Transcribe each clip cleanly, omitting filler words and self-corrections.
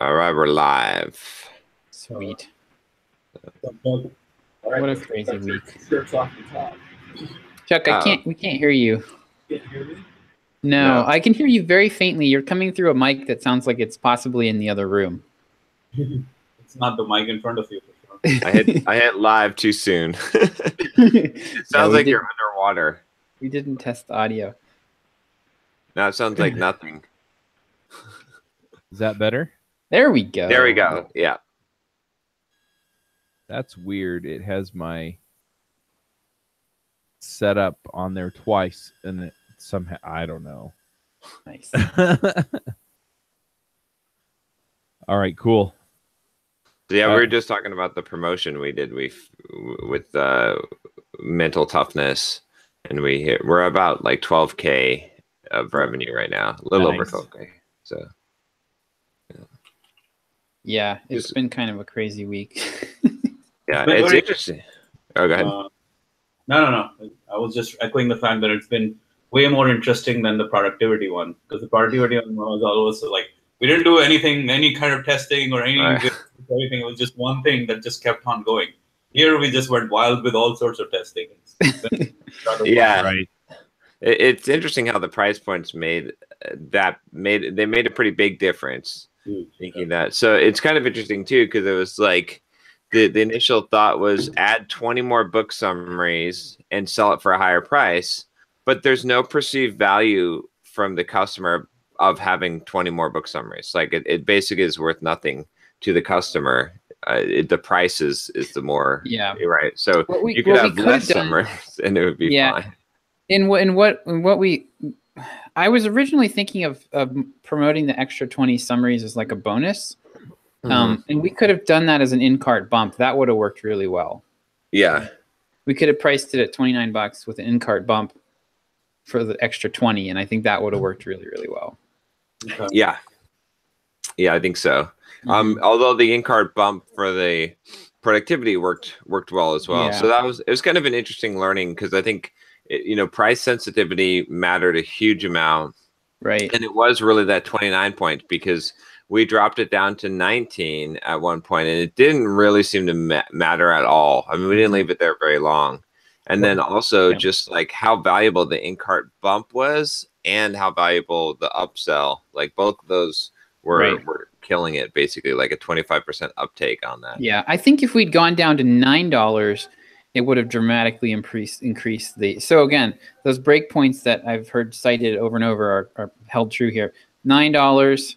All right, we're live. Sweet. All right. What a crazy week. Shirts off the top. Chuck, we can't hear you. You can't hear me? No, No. I can hear you very faintly. You're coming through a mic that sounds like it's possibly in the other room. It's not the mic in front of you, for sure. I hit live too soon. It Sounds like you're underwater. We didn't test the audio. No, it sounds like nothing. Is that better? There we go. There we go. Yeah. That's weird. It has my setup on there twice, and it somehow I don't know. Nice. All right, cool. So yeah, we were just talking about the promotion we did with mental toughness, and we're about like 12K of revenue right now, a little over 12K. So yeah, it's been kind of a crazy week. yeah, it's interesting. Oh, go ahead. No. I was just echoing the fact that it's been way more interesting than the productivity one, because the productivity one was always like we didn't do anything, any kind of testing or anything. It was just one thing that just kept on going. Here we just went wild with all sorts of testing. Yeah, right. It's interesting how the price points made a pretty big difference. Thinking that, so it's kind of interesting too, because it was like the initial thought was add 20 more book summaries and sell it for a higher price, but there's no perceived value from the customer of having 20 more book summaries. Like it basically is worth nothing to the customer. The price is the more right. So you could have less summaries and it would be fine. I was originally thinking of promoting the extra 20 summaries as like a bonus. And we could have done that as an in-cart bump. That would have worked really well. Yeah. We could have priced it at $29 with an in-cart bump for the extra 20. And I think that would have worked really, really well. Okay. Yeah. Yeah, I think so. Although the in-cart bump for the productivity worked well as well. Yeah. So it was kind of an interesting learning, because I think price sensitivity mattered a huge amount. Right. And it was really that 29 point, because we dropped it down to 19 at one point, and it didn't really seem to matter at all. I mean, we didn't leave it there very long. And then also just like how valuable the in-cart bump was and how valuable the upsell, like both of those were killing it, basically like a 25% uptake on that. Yeah, I think if we'd gone down to $9, it would have dramatically increased the. So again, those breakpoints that I've heard cited over and over are held true here. $9.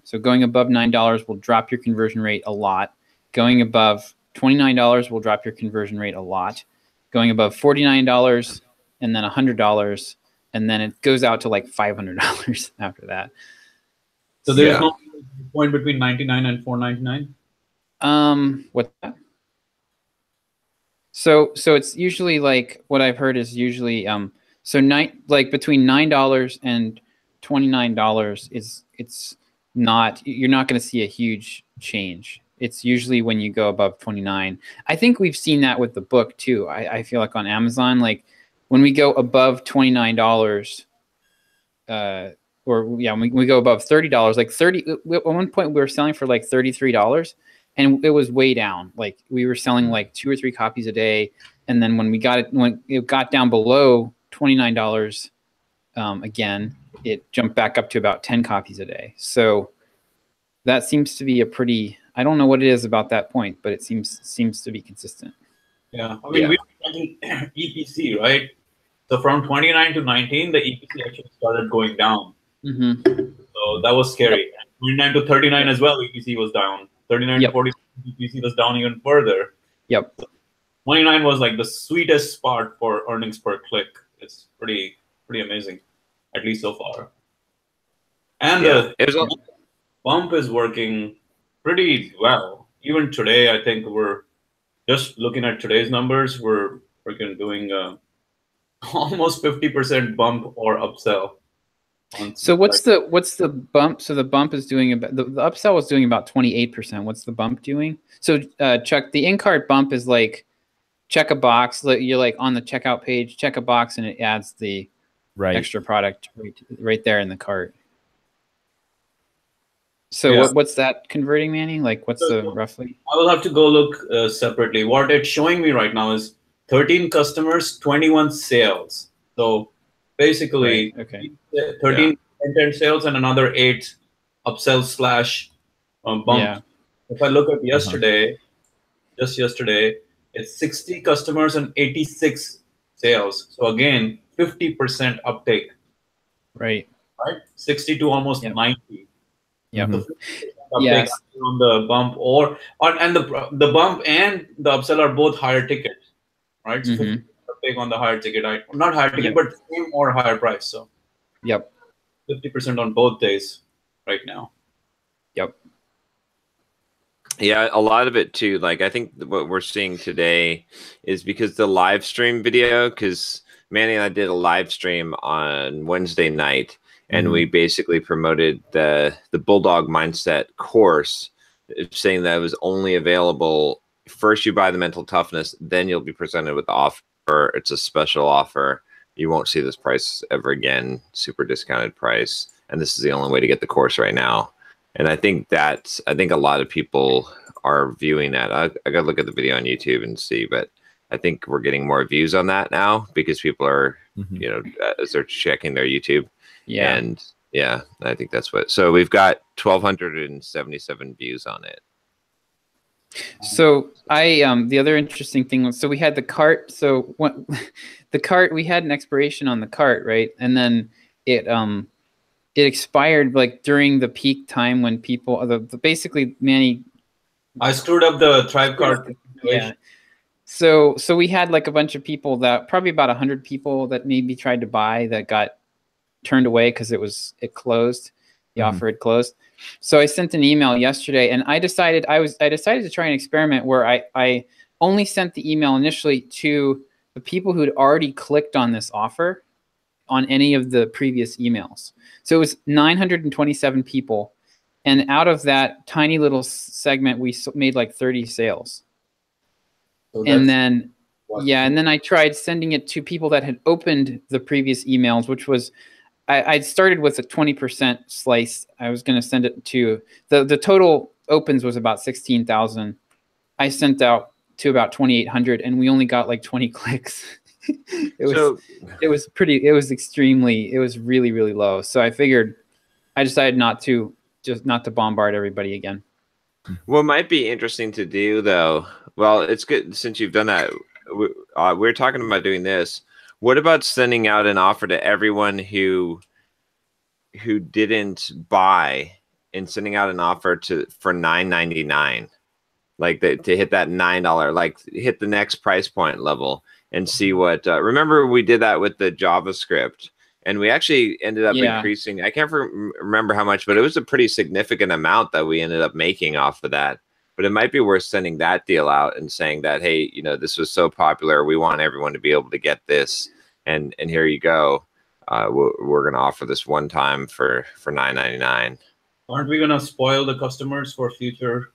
So going above $9 will drop your conversion rate a lot. Going above $29 will drop your conversion rate a lot. Going above $49 and then $100, and then it goes out to like $500 after that. So there's no point between 99 and $4.99. What's that? So it's usually like what I've heard is usually like between $9 and $29 it's not, you're not going to see a huge change. It's usually when you go above 29. I think we've seen that with the book too. I feel like on Amazon, like when we go above $29, when we go above $30, like at one point we were selling for like $33, and it was way down. Like we were selling like 2 or 3 copies a day, and then when it got down below $29, again, it jumped back up to about 10 copies a day. So that seems to be a pretty, I don't know what it is about that point, but it seems to be consistent. Yeah, I mean, we're talking EPC, right? So from 29 to 19, the EPC actually started going down. So that was scary. 29 to 39 as well, EPC was down. 39 to 40, EPC was down even further. Yep. So 29 was like the sweetest spot for earnings per click. It's pretty amazing, at least so far. And the bump is working pretty well. Even today, I think we're just looking at today's numbers. We're doing almost 50% bump or upsell. So what's the bump? So the bump is doing about the upsell was doing about 28%. What's the bump doing? So Chuck, the in-cart bump is like check a box. You're like on the checkout page, check a box, and it adds the extra product right there in the cart. So what's that converting, Manny? Like, what's the roughly? I will have to go look separately. What it's showing me right now is 13 customers, 21 sales. So basically, 13 content sales and another 8 upsell / bump. Yeah. If I look at yesterday, just yesterday, it's 60 customers and 86 sales. So again, 50% uptake. Right. 60 to almost 90. Yeah. Uptake on the bump and the bump and the upsell are both higher ticket, right? So uptake on the higher ticket, not higher ticket, but same or higher price. So 50% on both days right now. Yep. Yeah, a lot of it too. Like, I think what we're seeing today is because the live stream video, because Manny and I did a live stream on Wednesday night, and we basically promoted the Bulldog Mindset course, saying that it was only available. First, you buy the mental toughness, then you'll be presented with the offer. It's a special offer. You won't see this price ever again. Super discounted price, and this is the only way to get the course right now. And I think a lot of people are viewing that. I got to look at the video on YouTube and see, but I think we're getting more views on that now because people are, as they're checking their YouTube. Yeah. And yeah, I think that's what. So we've got 1,277 views on it. So the other interesting thing was, so we had the cart. So the cart, we had an expiration on the cart, right? And then it expired like during the peak time when people, basically, Manny. I screwed up the Thrive cart. Yeah. So we had like a bunch of people probably about 100 people that maybe tried to buy that got turned away because it closed. The offer had closed. So I sent an email yesterday, and I decided to try an experiment where I only sent the email initially to the people who'd already clicked on this offer on any of the previous emails. So it was 927 people. And out of that tiny little segment, we made like 30 sales. So and then I tried sending it to people that had opened the previous emails, which was, I started with a 20% slice. I was going to send it to, the total opens was about 16,000. I sent out to about 2,800, and we only got like 20 clicks. It was really, really low. So I decided not to bombard everybody again. What might be interesting to do, though, well, it's good since you've done that. We're talking about doing this. What about sending out an offer to everyone who didn't buy, and sending out an offer for $9.99, like to hit that $9, like hit the next price point level and see what. Remember, we did that with the JavaScript. And we actually ended up increasing. I can't remember how much, but it was a pretty significant amount that we ended up making off of that. But it might be worth sending that deal out and saying that, hey, this was so popular. We want everyone to be able to get this. And here you go. We're going to offer this one time for $9.99. Aren't we going to spoil the customers for future?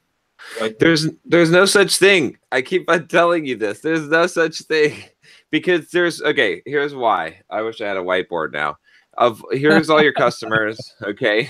There's no such thing. I keep on telling you this. There's no such thing. Because here's why. I wish I had a whiteboard now. Here's all your customers, okay?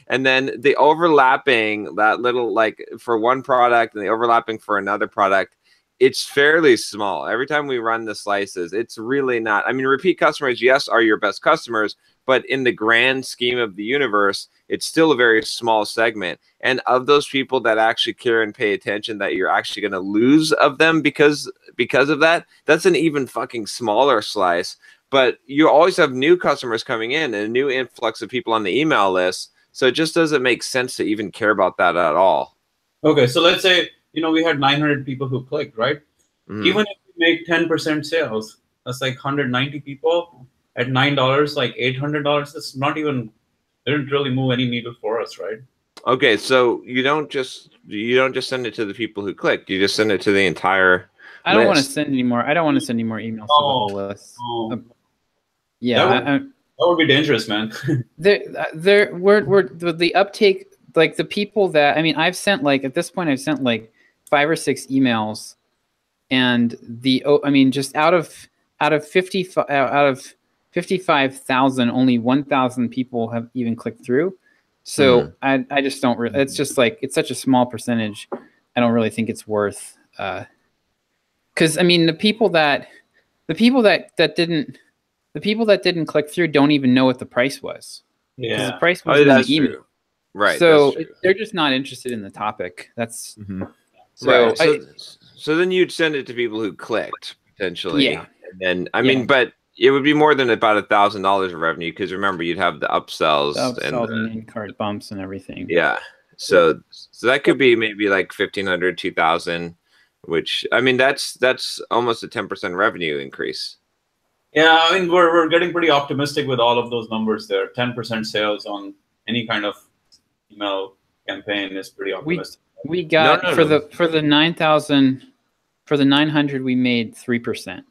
And then the overlapping, that little, like for one product and the overlapping for another product, it's fairly small. Every time we run the slices, it's really not. I mean, repeat customers, yes, are your best customers, but in the grand scheme of the universe, it's still a very small segment. And of those people that actually care and pay attention, that you're actually going to lose of them because of that, that's an even fucking smaller slice. But you always have new customers coming in and a new influx of people on the email list. So it just doesn't make sense to even care about that at all. Okay, so let's say, we had 900 people who clicked, right? Even if we make 10% sales, that's like 190 people at $9, like $800. That's not even, didn't really move any needle for us, right? Okay, so you don't just send it to the people who clicked. You just send it to the entire. I don't want to send any more. I don't want to send any more emails to the whole list. That would be dangerous, man. We're the uptake, like the people that, I mean, I've sent like, at this point, I've sent like 5 or 6 emails, and just out of 55,000, only 1,000 people have even clicked through. So I just don't really, it's just like, it's such a small percentage. I don't really think it's worth, cause I mean, the people that didn't click through don't even know what the price was. Yeah. The price was in the email. True. Right. So they're just not interested in the topic. That's so. Right. So then you'd send it to people who clicked potentially. Yeah. And then I mean, but it would be more than about $1,000 of revenue because remember you'd have the upsells and the in-cart bumps and everything. Yeah. So that could be maybe like 1,500, 2,000, which I mean that's almost a 10% revenue increase. Yeah, I mean we're getting pretty optimistic with all of those numbers there. 10% sales on any kind of email campaign is pretty optimistic. We got for the 9,000 for the 900 we made 3%.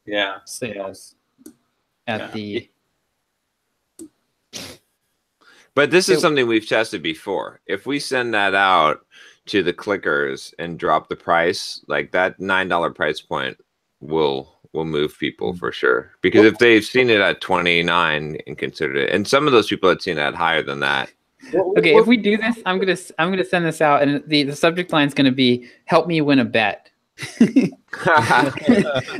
Yeah. Sales at the. But this is something we've tested before. If we send that out to the clickers and drop the price, like that $9 price point will move people for sure. Because if they've seen it at 29 and considered it, and some of those people had seen it at higher than that. Okay, if we do this, I'm gonna send this out, and the subject line is gonna be "Help me win a bet." And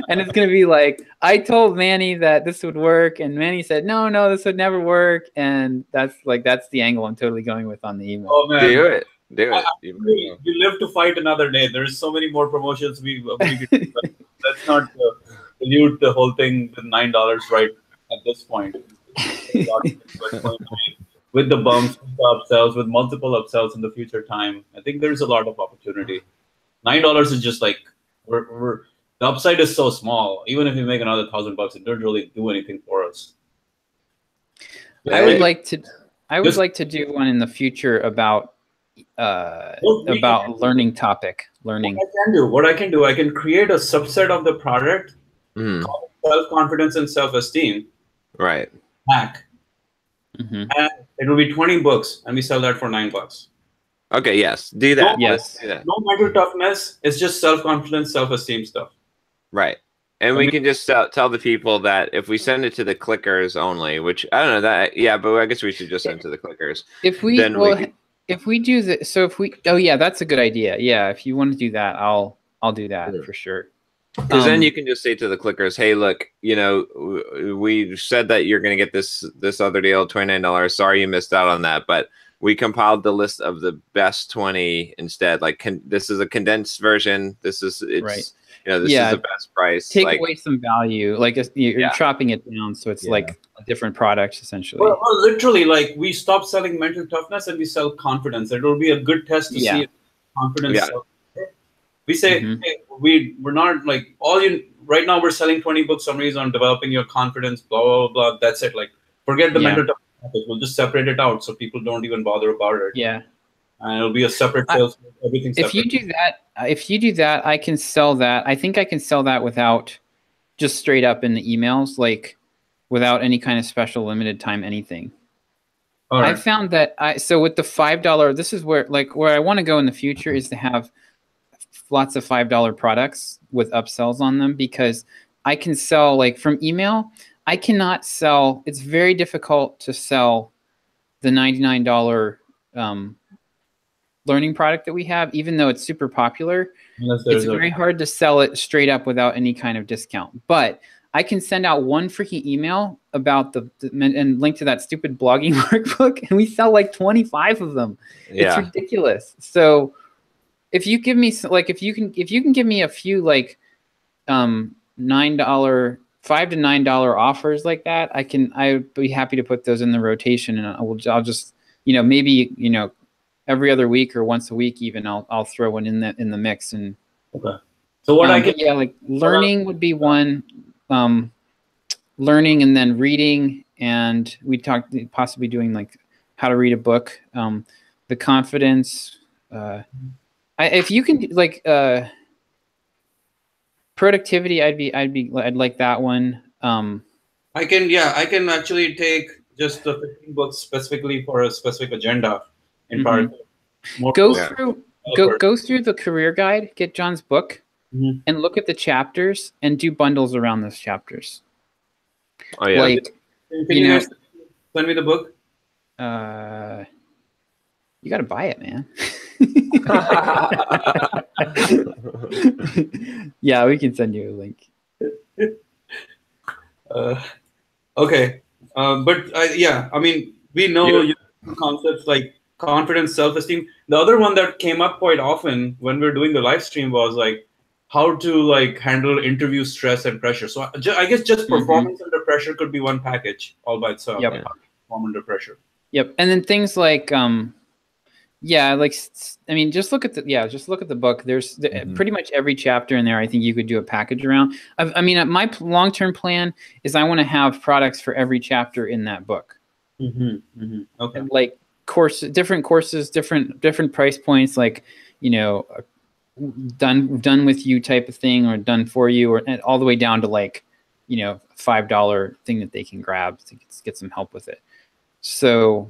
it's gonna be like, I told Manny that this would work, and Manny said, no, this would never work, and that's the angle I'm totally going with on the email. Oh man, do it. You live to fight another day. There's so many more promotions we could do. Let's not dilute the whole thing with $9 right at this point. With the bumps, with the upsells, with multiple upsells in the future time, I think there's a lot of opportunity. $9 is just like the upside is so small. Even if you make another $1,000, it doesn't really do anything for us. I would like to do one in the future about learning topic. Learning. What I can do, I can create a subset of the product called self-confidence and self-esteem. Right. Hack. And it will be 20 books, and we sell that for $9. Okay, yes. Do that. No mental toughness. It's just self-confidence, self-esteem stuff. Right. And we can just tell the people that if we send it to the clickers only, which I don't know that, but I guess we should just send it to the clickers. If we do that, that's a good idea. Yeah, if you want to do that, I'll do that for sure. Because then you can just say to the clickers, hey, look, we said that you're going to get this other deal, $29. Sorry you missed out on that, but we compiled the list of the best 20 instead. Like this is a condensed version. This is this is the best price. Take away some value. Like you're chopping it down, so it's like a different product essentially. Well, literally, like we stop selling mental toughness and we sell confidence. It will be a good test to see if confidence. Yeah. We say hey, we're not like right now. We're selling 20 book summaries on developing your confidence. Blah blah blah. That's it. Like forget the mental toughness. We'll just separate it out so people don't even bother about it. Yeah. And it'll be a separate sales. Everything separate. If you do that, I can sell that. I think I can sell that without just straight up in the emails, like without any kind of special limited time anything. All right. I found that so with the $5, this is where I want to go in the future is to have lots of $5 products with upsells on them, because I can sell like from email. I cannot sell. It's very difficult to sell the $99 learning product that we have, even though it's super popular. It's very hard to sell it straight up without any kind of discount. But I can send out one freaking email about and link to that stupid blogging workbook, and we sell like 25 of them. Yeah. It's ridiculous. So if you give me if you can give me a few like $5 to $9 offers like that, I'd be happy to put those in the rotation, and I'll just maybe every other week or once a week even I'll throw one in the mix. And okay. So what like learning would be one, learning and then reading, and we talked possibly doing like how to read a book, the confidence. If you can like productivity, I'd like that one. I can actually take just the 15 books specifically for a specific agenda in part. Go through the career guide, get John's book, and look at the chapters and do bundles around those chapters. Oh yeah. Like, can you send me the book? You got to buy it, man. Yeah, we can send you a link. Okay, but yeah, I mean, we know concepts like confidence, self-esteem. The other one that came up quite often when we were doing the live stream was like how to like handle interview stress and pressure. So I guess just performance under pressure could be one package all by itself. Yep. Like how to perform under pressure. Yep, and then things like yeah, like I mean, just look at the book. There's pretty much every chapter in there. I think you could do a package around. I mean, my long-term plan is I want to have products for every chapter in that book. Okay. And like different courses, different price points, like, you know, done with you type of thing, or done for you, or all the way down to like, you know, $5 thing that they can grab to get some help with it. So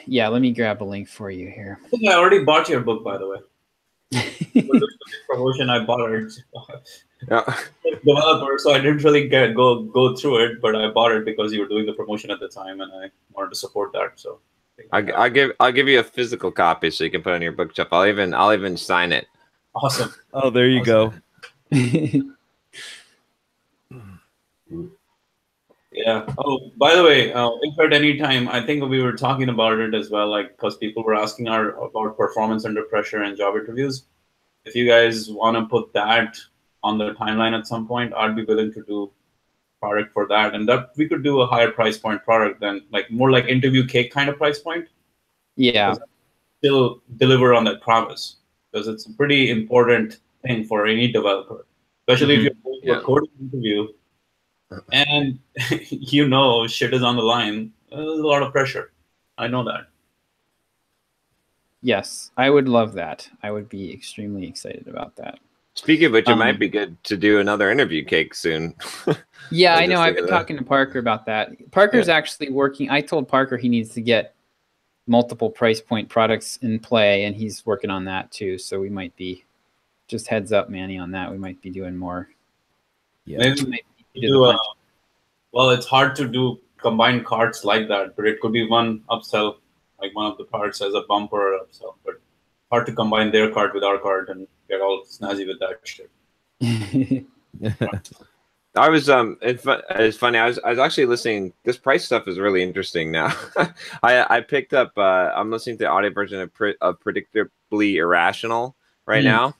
yeah, let me grab a link for you here. I think I already bought your book, by the way. For the promotion, I bought it. Developer, so I didn't really go through it, but I bought it because you were doing the promotion at the time, and I wanted to support that. So I'll give you a physical copy so you can put it on your bookshelf. I'll even sign it. Awesome. Oh, there you go. Yeah. Oh, by the way, if at any time, I think we were talking about it as well, like, because people were asking about performance under pressure and job interviews. If you guys want to put that on the timeline at some point, I'd be willing to do product for that, and that we could do a higher price point product than like more like interview cake kind of price point. Yeah. Still deliver on that promise, because it's a pretty important thing for any developer, especially if you're going to a coding interview. And you know shit is on the line. There's a lot of pressure. I know that. Yes, I would love that. I would be extremely excited about that. Speaking of which, it might be good to do another interview cake soon. Yeah, I know. I've been talking to Parker about that. Parker's actually working. I told Parker he needs to get multiple price point products in play, and he's working on that too. So we might be, just heads up, Manny, on that. We might be doing more. Yeah. Well, it's hard to do combined carts like that, but it could be one upsell, like one of the parts as a bumper or upsell. But hard to combine their cart with our cart and get all snazzy with that shit. I was it's funny. I was actually listening. This price stuff is really interesting now. I picked up. I'm listening to the audio version of Predictably Irrational right now.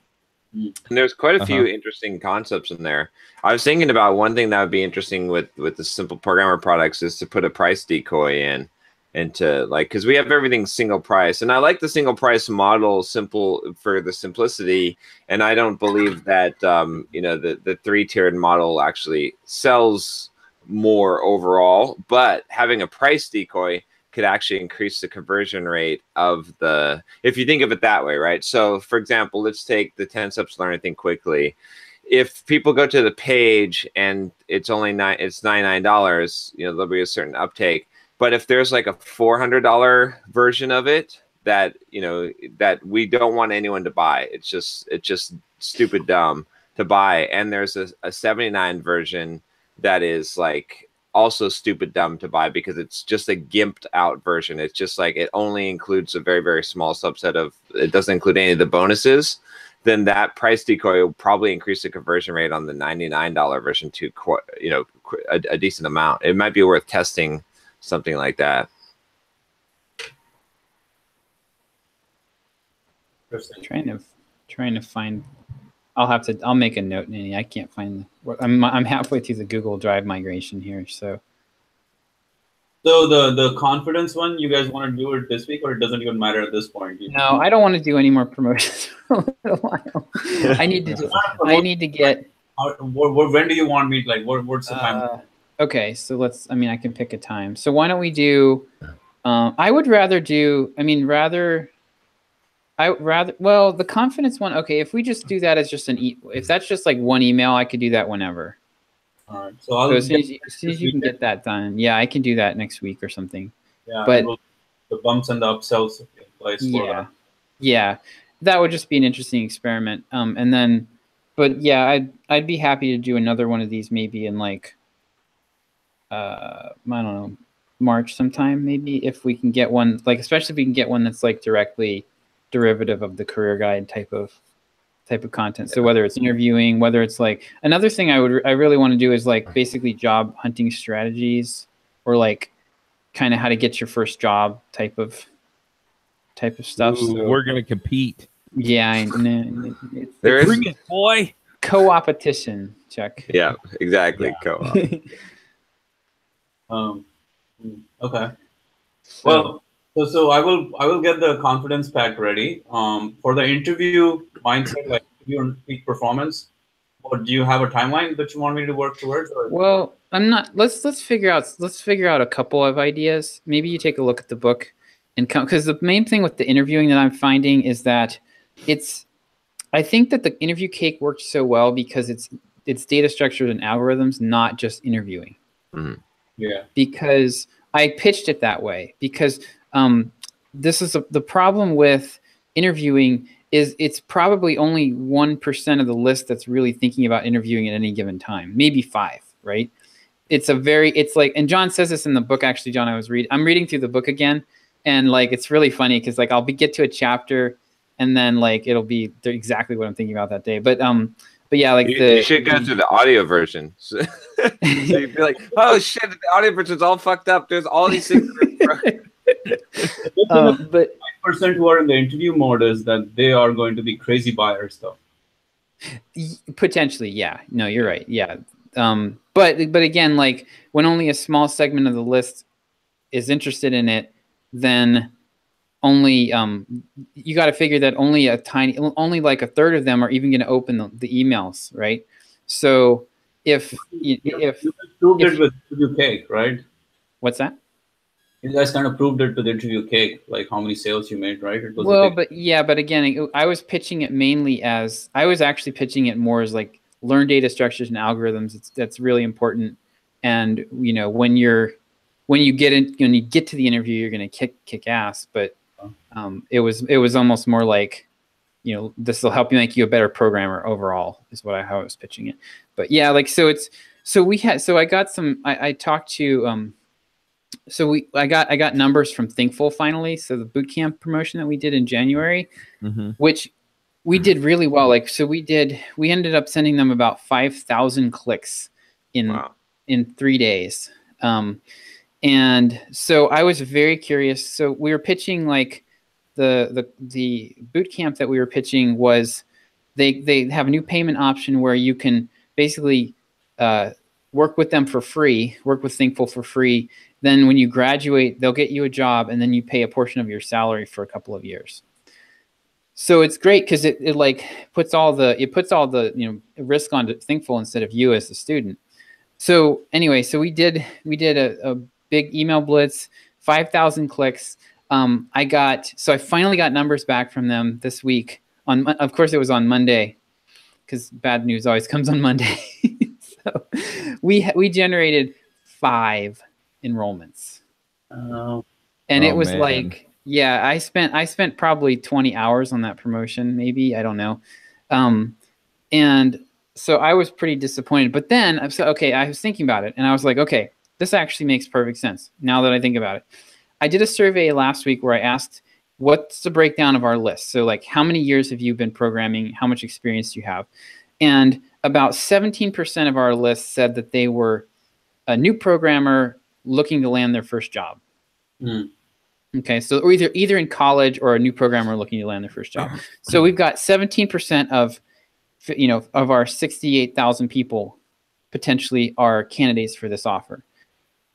And there's quite a few interesting concepts in there. I was thinking about one thing that would be interesting with the simple programmer products is to put a price decoy in, and to like, because we have everything single price, and I like the single price model simple for the simplicity, and I don't believe that you know, the 3-tiered model actually sells more overall, but having a price decoy could actually increase the conversion rate of the, if you think of it that way, right? So for example, let's take the 10 steps to learn anything quickly. If people go to the page and it's only $99, you know, there'll be a certain uptake. But if there's like a $400 version of it that, you know, that we don't want anyone to buy, it's just stupid dumb to buy, and there's a $79 version that is like also stupid dumb to buy because it's just a gimped out version. It's just like, it only includes a very, very small subset of, it doesn't include any of the bonuses. Then that price decoy will probably increase the conversion rate on the $99 version to, you know, a decent amount. It might be worth testing something like that. Trying to find. I'll make a note, Nanny. I can't find. I'm halfway through the Google Drive migration here, so. So the confidence one, you guys want to do it this week, or it doesn't even matter at this point? No, I don't want to do any more promotions for a little while. I need to get. When do you want me? Like, what's the time? Okay, so let's. I mean, I can pick a time. So why don't we do? I would rather do. I mean, well, the confidence one. Okay, if we just do that as just if that's just like one email, I could do that whenever. All right. So as soon as you can get that done, yeah, I can do that next week or something. Yeah, but the bumps and the upsells in place. Yeah, that would just be an interesting experiment. And then, but yeah, I'd be happy to do another one of these maybe in like, I don't know, March sometime, maybe, if we can get one, like, especially if we can get one that's like directly derivative of the career guide type of content. So whether it's interviewing, whether it's like, another thing I really want to do is like basically job hunting strategies, or like kind of how to get your first job type of stuff. Ooh, so, we're gonna compete. Yeah, There Bring is it, boy. co-opetition, Chuck. yeah, exactly. Yeah. Co-op. Okay. Well, so I will get the confidence pack ready. For the interview mindset, like interview and peak performance. Or do you have a timeline that you want me to work towards? Or? Well, I'm not. Let's figure out a couple of ideas. Maybe you take a look at the book and come, because the main thing with the interviewing that I'm finding is that I think that the interview cake works so well because it's data structures and algorithms, not just interviewing. Mm-hmm. Yeah. Because I pitched it that way, because this is the problem with interviewing is it's probably only 1% of the list that's really thinking about interviewing at any given time, maybe 5, right? It's like, and John says this in the book, actually, John, I'm reading through the book again, and like, it's really funny because like get to a chapter and then like, it'll be exactly what I'm thinking about that day. But yeah, like you should go through the audio version. So you'd be like, oh shit, the audio version's all fucked up. There's all these things. But 5% who are in the interview mode is that they are going to be crazy buyers, though. Potentially, yeah. No, you're right. Yeah. But again, like when only a small segment of the list is interested in it, then only you got to figure that only like a third of them are even going to open the emails, right? So if you proved it with interview cake, right? What's that? You guys kind of proved it with interview cake, like how many sales you made, right? It was but again, I was pitching it mainly as I was actually pitching it more as like learn data structures and algorithms. That's really important. And you know, when you get to the interview, you're going to kick ass. But it was almost more like, you know, this will help you make you a better programmer overall, is how I was pitching it. But yeah, like I talked to I got numbers from Thinkful finally. So the bootcamp promotion that we did in January, which we did really well. Like, so we ended up sending them about 5,000 clicks in 3 days. And so I was very curious. So we were pitching like the boot camp that we were pitching was they have a new payment option where you can basically work with them for free, work with Thinkful for free. Then when you graduate, they'll get you a job, and then you pay a portion of your salary for a couple of years. So it's great because it like puts all the you know, risk onto Thinkful instead of you as the student. So anyway, so we did a big email blitz, 5,000 clicks. I finally got numbers back from them this week. Of course, it was on Monday, because bad news always comes on Monday. So we generated 5 enrollments, and it was like, yeah, I spent probably 20 hours on that promotion, maybe, I don't know, and so I was pretty disappointed. But then I was thinking about it, and I was like, okay, this actually makes perfect sense now that I think about it. I did a survey last week where I asked, what's the breakdown of our list? So like, how many years have you been programming? How much experience do you have? And about 17% of our list said that they were a new programmer looking to land their first job. Okay, so or either in college or a new programmer looking to land their first job. So we've got 17% of our 68,000 people potentially are candidates for this offer.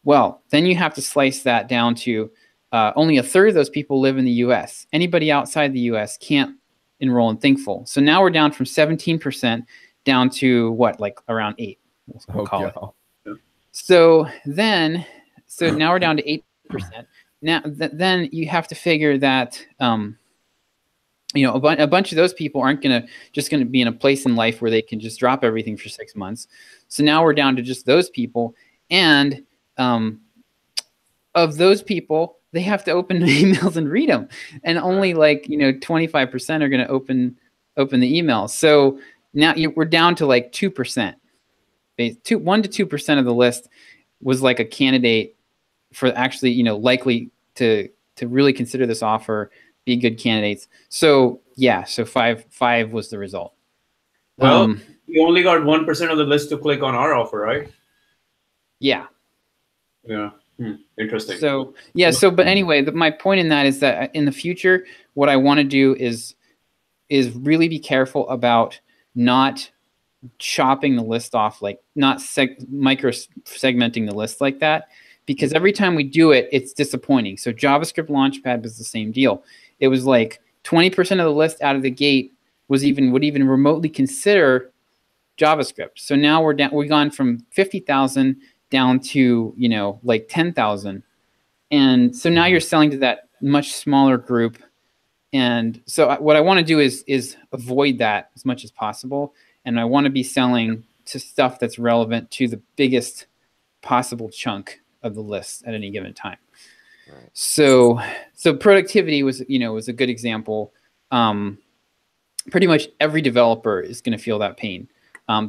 Well, then you have to slice that down to only a third of those people live in the U.S. Anybody outside the U.S. can't enroll in Thinkful. So now we're down from 17% down to what, like around 8. We'll call it. So now we're down to 8%. Now then you have to figure that a bunch of those people aren't just gonna be in a place in life where they can just drop everything for 6 months. So now we're down to just those people, and of those people, they have to open the emails and read them, and only 25% are going to open the emails. So now we're down to like 2%. 1 to 2% of the list was like a candidate actually, you know, likely to really consider this offer, be good candidates. So yeah, so five was the result. Well, you only got 1% of the list to click on our offer, right? Yeah. Yeah. Interesting. So yeah. So but anyway, my point in that is that in the future, what I want to do is really be careful about not chopping the list off, like not micro segmenting the list like that, because every time we do it, it's disappointing. So JavaScript Launchpad was the same deal. It was like 20% of the list out of the gate would even remotely consider JavaScript. So now we've gone from 50,000 down to, you know, like 10,000. And so now you're selling to that much smaller group. And so what I want to do is avoid that as much as possible. And I want to be selling to stuff that's relevant to the biggest possible chunk of the list at any given time. Right. So productivity was a good example. Pretty much every developer is going to feel that pain.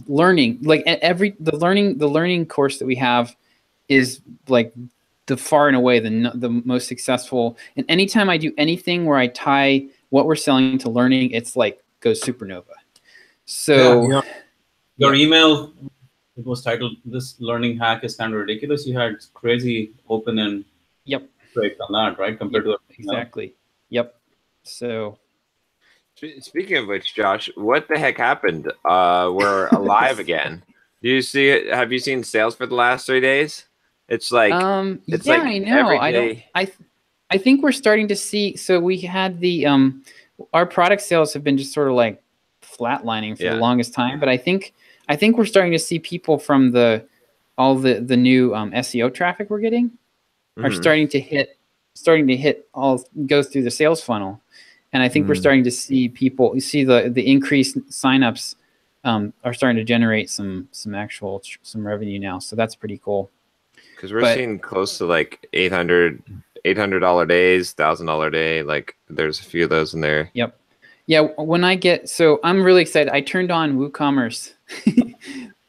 Learning, like the learning course that we have is like the far and away the most successful. And anytime I do anything where I tie what we're selling to learning, it's like goes supernova. So your email, it was titled "This learning hack is kind of ridiculous." You had crazy open and break on that, right? Compared to exactly. Yep. So speaking of which, Josh, what the heck happened? We're alive again. Do you see it? Have you seen sales for the last 3 days? It's like it's like I know. I think we're starting to see. So we had the our product sales have been just sort of like flatlining for the longest time, but I think we're starting to see people from all the new SEO traffic we're getting are starting to hit goes through the sales funnel, and I think we're starting to see people. You see the increased signups are starting to generate some revenue now, so that's pretty cool. Because we're seeing close to like $800 days, $1,000 day. Like there's a few of those in there. Yep. Yeah. So I'm really excited. I turned on WooCommerce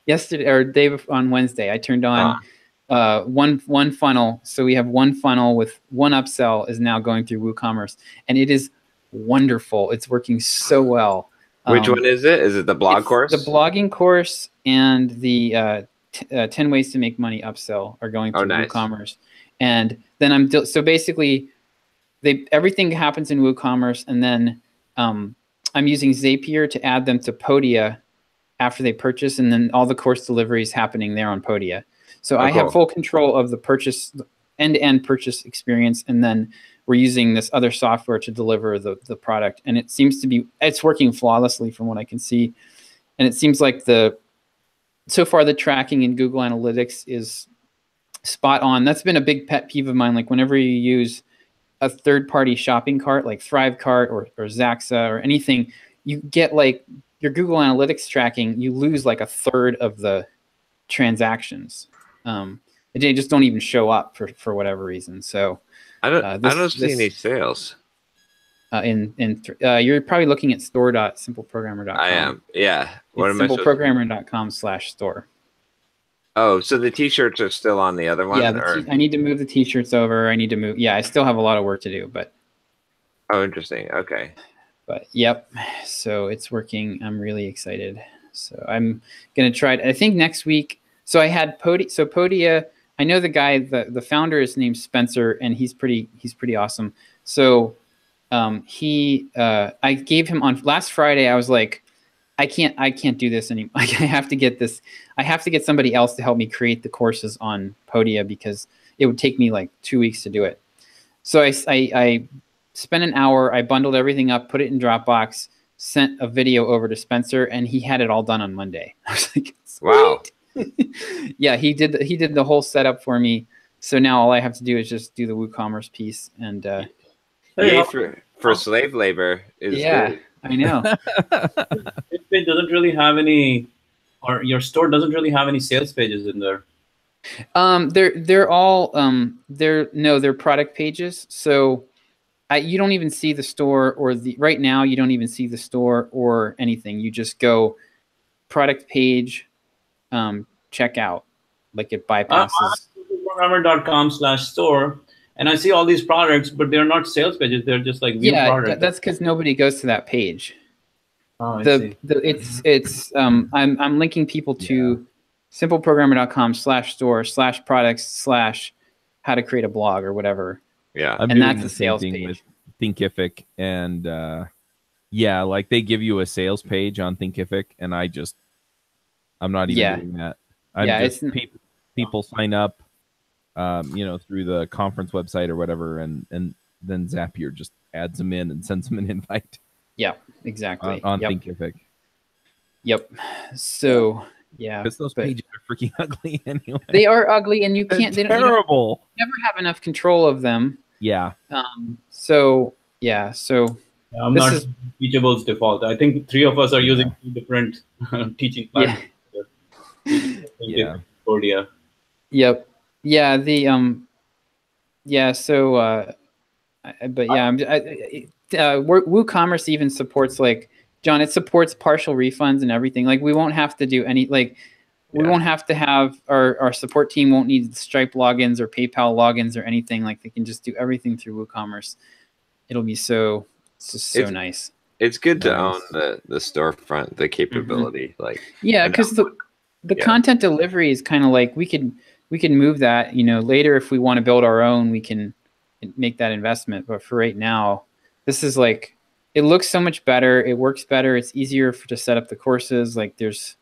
yesterday or day before, on Wednesday. I turned on one funnel. So we have one funnel with one upsell is now going through WooCommerce, and it is wonderful. It's working so well. Which one is it? Is it the blog course? The blogging course and the 10 ways to make money upsell are going through WooCommerce. And then so basically everything happens in WooCommerce, and then I'm using Zapier to add them to Podia after they purchase, and then all the course delivery is happening there on Podia. So I have full control of the end-to-end purchase experience, and then we're using this other software to deliver the product. And it seems to be, it's working flawlessly from what I can see. And it seems like so far the tracking in Google Analytics is spot on. That's been a big pet peeve of mine. Like whenever you use a third-party shopping cart like Thrivecart or Zaxa or anything, you get like your Google Analytics tracking, you lose like a third of the transactions. They just don't even show up for whatever reason. So I don't see any sales. You're probably looking at store.simpleprogrammer.com. I am. Yeah. What am simpleprogrammer.com/store. Oh, so the t-shirts are still on the other one? Yeah, I need to move the t-shirts over. I need to move. Yeah, I still have a lot of work to do, but. Oh, interesting. Okay. But yep, so it's working. I'm really excited. So I'm gonna try it. I think next week. So I had Podia. So Podia, I know the guy. The founder is named Spencer, and he's pretty awesome. So I gave him on last Friday. I was like, I can't do this anymore. I have to get this. I have to get somebody else to help me create the courses on Podia because it would take me like 2 weeks to do it. So I spent an hour. I bundled everything up, put it in Dropbox, sent a video over to Spencer, and he had it all done on Monday. I was like, sweet. Wow. Yeah, he did the whole setup for me. So now all I have to do is just do the WooCommerce piece and. Yay for slave labor is good. I know. It doesn't really have any, or your store doesn't really have any sales pages in there. They're all they're product pages. So you don't even see the store or right now you don't even see the store or anything. You just go product page, checkout, like it bypasses. simpleprogrammer.com/store, and I see all these products, but they're not sales pages. They're just like view products. That's because nobody goes to that page. Oh, I see. I'm linking people to simpleprogrammer.com/store/products/how to create a blog or whatever. Yeah. I'm and doing that's the a same sales thing page. with Thinkific, and yeah, like they give you a sales page on Thinkific, and I'm not even doing that. People sign up, through the conference website or whatever, and then Zapier just adds them in and sends them an invite. Yeah, exactly. On Thinkific. Yep. So yeah, because those pages are freaking ugly anyway. They are ugly, and you can't. They're terrible. You never have enough control of them. Yeah. So yeah. So I'm not Teachable's default. I think 3 of us are using 2 different teaching platforms. Yeah. Cordia. Yep. Yeah. The Yeah. So. But yeah, WooCommerce even supports, like, John, it supports partial refunds and everything. Like, we won't have to do any, like, we won't have to have our support team won't need Stripe logins or PayPal logins or anything. Like, they can just do everything through WooCommerce. It'll be so nice. It's good to own the storefront, the capability. Like, yeah, because the content delivery is kind of like we can move that, later if we want to build our own, we can make that investment. But for right now, this is like, it looks so much better. It works better. It's easier to set up the courses. Like, it's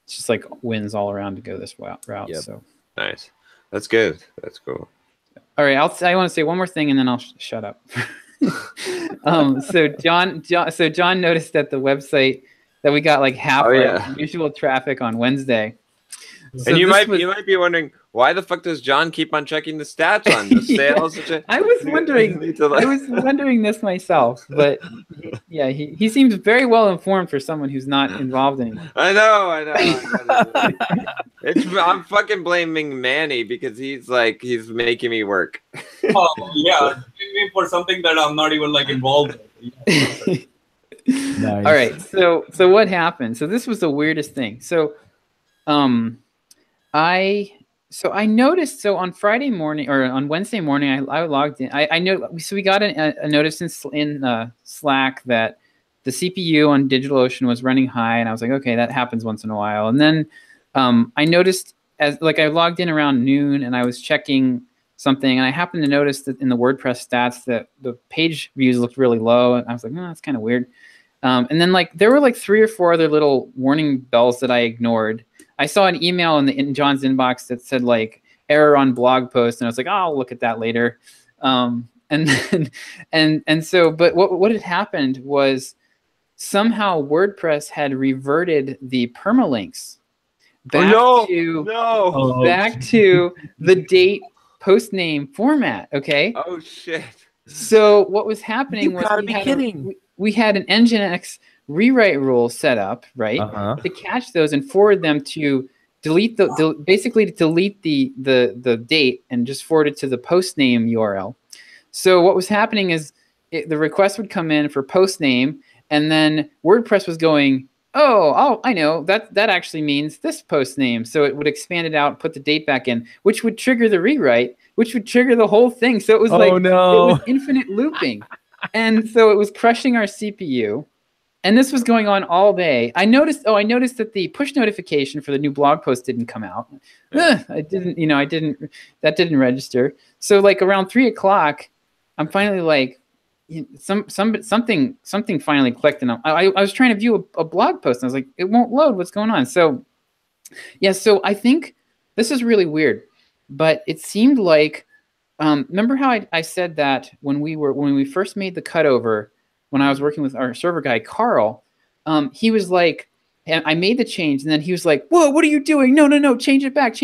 just like wins all around to go this route. Yep. So nice. That's good. That's cool. All right. I want to say one more thing and then I'll shut up. So John noticed that the website that we got like half usual traffic on Wednesday. So and you might be wondering, why the fuck does John keep on checking the stats on the sales? I was wondering this myself, but yeah, he seems very well informed for someone who's not involved in it. I know. I'm fucking blaming Manny because he's making me work. Oh yeah, for something that I'm not even like involved in. Nice. All right, so what happened? So this was the weirdest thing. So, I noticed, so on Friday morning or on Wednesday morning, I logged in. I know, so we got a notice in Slack that the CPU on DigitalOcean was running high, and I was like, okay, that happens once in a while. And then I noticed I logged in around noon, and I was checking something, and I happened to notice that in the WordPress stats that the page views looked really low, and I was like, no, that's kind of weird. And then there were 3 or 4 other little warning bells that I ignored. I saw an email in John's inbox that said error on blog post, and I was like, oh, I'll look at that later. So, but what had happened was somehow WordPress had reverted the permalinks back to the date post name format. Okay. Oh shit. So what was happening was we had an Nginx rewrite rule set up, right, to catch those and forward them to delete basically to delete the date and just forward it to the post name URL. So what was happening is the request would come in for post name, and then WordPress was going, oh, I know that actually means this post name. So it would expand it out, put the date back in, which would trigger the rewrite, which would trigger the whole thing. So it was it was infinite looping. And so it was crushing our CPU. And this was going on all day. I noticed that the push notification for the new blog post didn't come out. That didn't register. So around 3 o'clock, I'm finally something finally clicked, and I was trying to view a blog post, and I was like, it won't load. What's going on? So yeah, so I think this is really weird, but it seemed like, remember how I said that when we first made the cutover, when I was working with our server guy, Carl, he was like, and I made the change, and then he was like, whoa, what are you doing? No, change it back.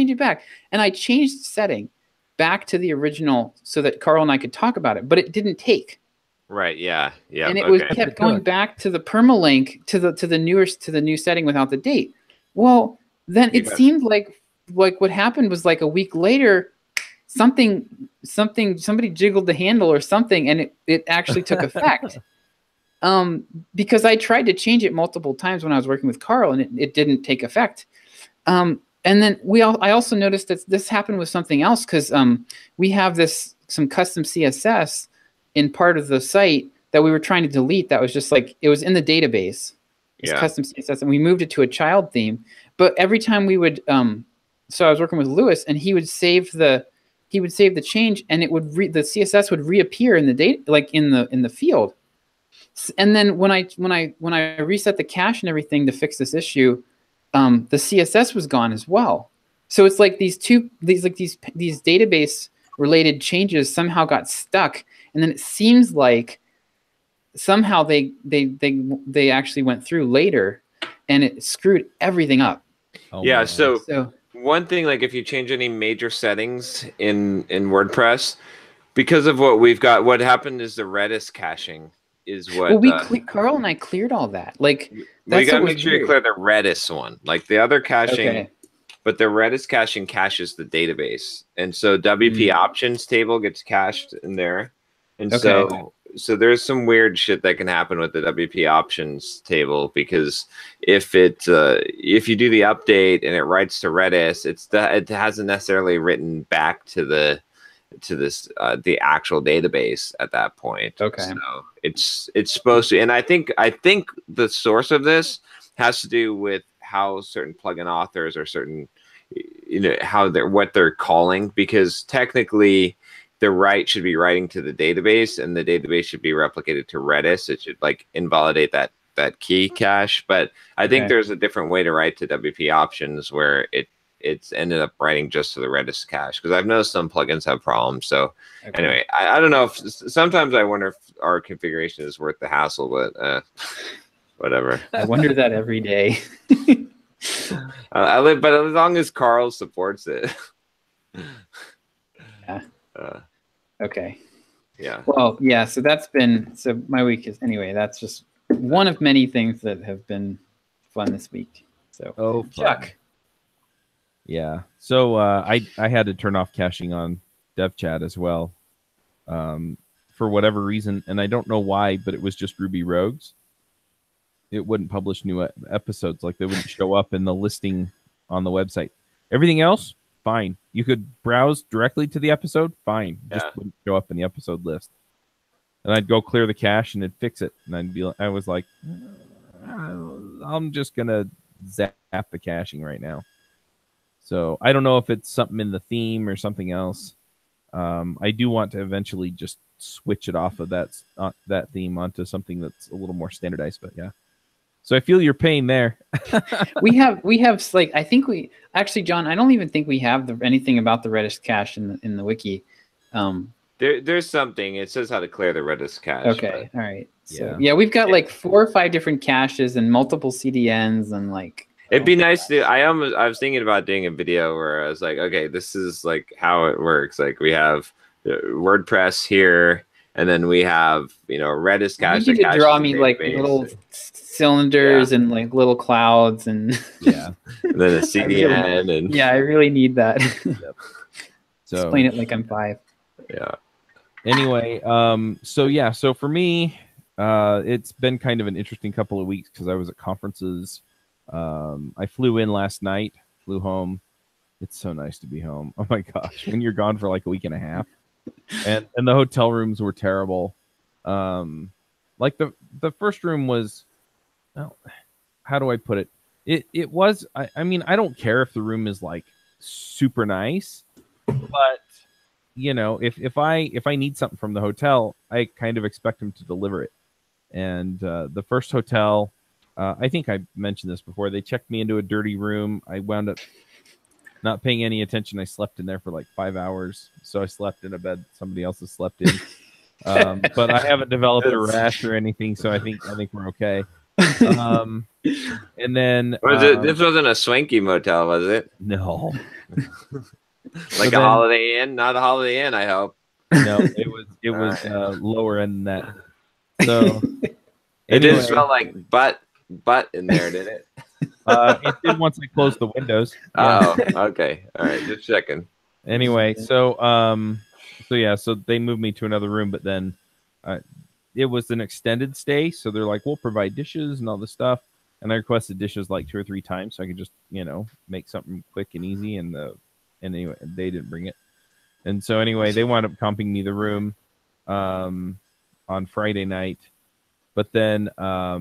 And I changed the setting back to the original so that Carl and I could talk about it, but it didn't take. Right, yeah. And it kept going back to the permalink to the new setting without the date. Well, then it seemed like what happened was a week later, somebody jiggled the handle or something, and it actually took effect. Because I tried to change it multiple times when I was working with Carl, and it didn't take effect. And And then I also noticed that this happened with something else, because we have some custom CSS in part of the site that we were trying to delete. That was just like, it was in the database. It's custom CSS, and we moved it to a child theme. But every time we would, so I was working with Lewis, and he would save the change, and it would the CSS would reappear in the data, like in the field. And then when I reset the cache and everything to fix this issue, the CSS was gone as well. So it's like these database related changes somehow got stuck, and then it seems like somehow they actually went through later, and it screwed everything up. Oh, yeah. So one thing, like if you change any major settings in WordPress, because of what we've got, what happened is the Redis caching is what. Well, Carl and I cleared all that. Like, we gotta make sure you clear the Redis one, like the other caching. Okay. But the Redis caching caches the database, and so WP options table gets cached in there, and so there's some weird shit that can happen with the WP options table, because if you do the update and it writes to Redis, it hasn't necessarily written back to the actual database at that point. Okay. So it's supposed to, and I think the source of this has to do with how certain plugin authors or certain, what they're calling, because technically the write should be writing to the database, and the database should be replicated to Redis. It should like invalidate that key cache. But I think there's a different way to write to WP options where it's ended up writing just to the Redis cache, because I've noticed some plugins have problems. So anyway, I don't know if sometimes I wonder if our configuration is worth the hassle, but whatever. I wonder that every day. But as long as Carl supports it. Yeah. Okay. Yeah. Well, yeah. So so my week is, anyway, that's just one of many things that have been fun this week. So, Chuck. Yeah. So I had to turn off caching on DevChat as well, for whatever reason, and I don't know why, but it was just Ruby Rogues. It wouldn't publish new episodes, like they wouldn't show up in the listing on the website. Everything else, fine. You could browse directly to the episode, fine. Just wouldn't show up in the episode list. And I'd go clear the cache and it'd fix it. And I was like, I'm just gonna zap the caching right now. So I don't know if it's something in the theme or something else. I do want to eventually just switch it off of that theme onto something that's a little more standardized. But yeah. So I feel your pain there. we have like, I think we actually, John, I don't even think we have anything about the Redis cache in the wiki. There's something. It says how to clear the Redis cache. Okay, all right. So yeah, we've got like 4 or 5 different caches and multiple CDNs and like. It'd be nice to. I was thinking about doing a video where I was like, okay, this is like how it works. Like we have WordPress here, and then we have Redis cache. You need to draw me like little cylinders and like little clouds and and then a CDN and I really need that. So explain it like I'm 5. Yeah. Anyway, so for me, it's been kind of an interesting couple of weeks because I was at conferences. I flew in last night, flew home. It's so nice to be home. Oh my gosh, when you're gone for like a week and a half, and the hotel rooms were terrible. Like the first room was, well, how do I put it? It was. I mean, I don't care if the room is like super nice, but if I need something from the hotel, I kind of expect them to deliver it. And the first hotel. I think I mentioned this before. They checked me into a dirty room. I wound up not paying any attention. I slept in there for like 5 hours. So I slept in a bed somebody else has slept in. But I haven't developed a rash or anything, so I think we're okay. And then this wasn't a swanky motel, was it? No. Like a Holiday Inn? Not a Holiday Inn, I hope. No, it was lower end than that. So it didn't smell like butt in there, did it? It did once I closed the windows. Oh, okay. All right, just checking. Anyway, so they moved me to another room, but then it was an extended stay, so they're like, we'll provide dishes and all this stuff. and I requested dishes like 2 or 3 times so I could just, you know, make something quick and easy. And anyway, they didn't bring it. And so anyway, they wound up comping me the room on Friday night. But then I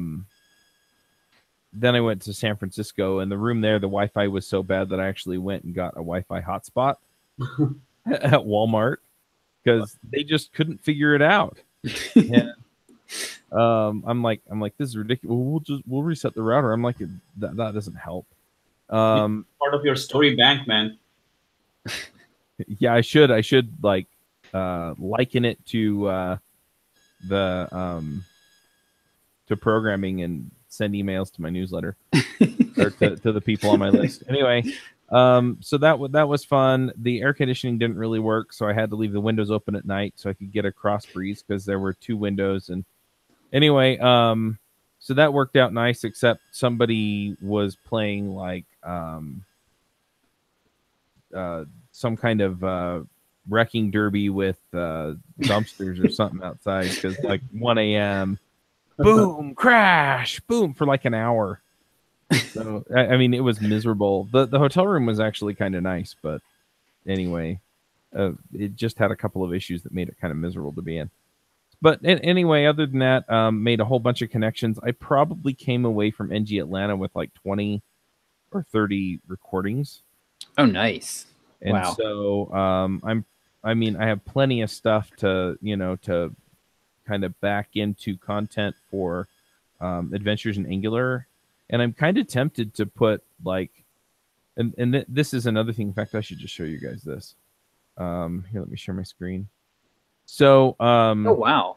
went to San Francisco, and the room there, the Wi-Fi was so bad that I actually went and got a Wi-Fi hotspot at Walmart because they just couldn't figure it out. And, I'm like, this is ridiculous. We'll reset the router. I'm like, that doesn't help. Part of your story bank, man. Yeah, I should like liken it to to programming and send emails to my newsletter or to the people on my list. Anyway, so that was fun. The air conditioning didn't really work, so I had to leave the windows open at night so I could get a cross breeze because there were 2 windows. And anyway, so that worked out nice, except somebody was playing like some kind of wrecking derby with dumpsters or something outside because like 1 a.m. boom, crash, boom for like an hour. So I mean, it was miserable. The hotel room was actually kind of nice, but anyway, it just had a couple of issues that made it kind of miserable to be in. But anyway, other than that, made a whole bunch of connections. I probably came away from NG Atlanta with like 20 or 30 recordings. Oh, nice. And wow. So I have plenty of stuff to, you know, to kind of back into content for Adventures in Angular. And I'm kind of tempted to put like, this is another thing. In fact, I should just show you guys this. Here, let me share my screen. So, oh wow.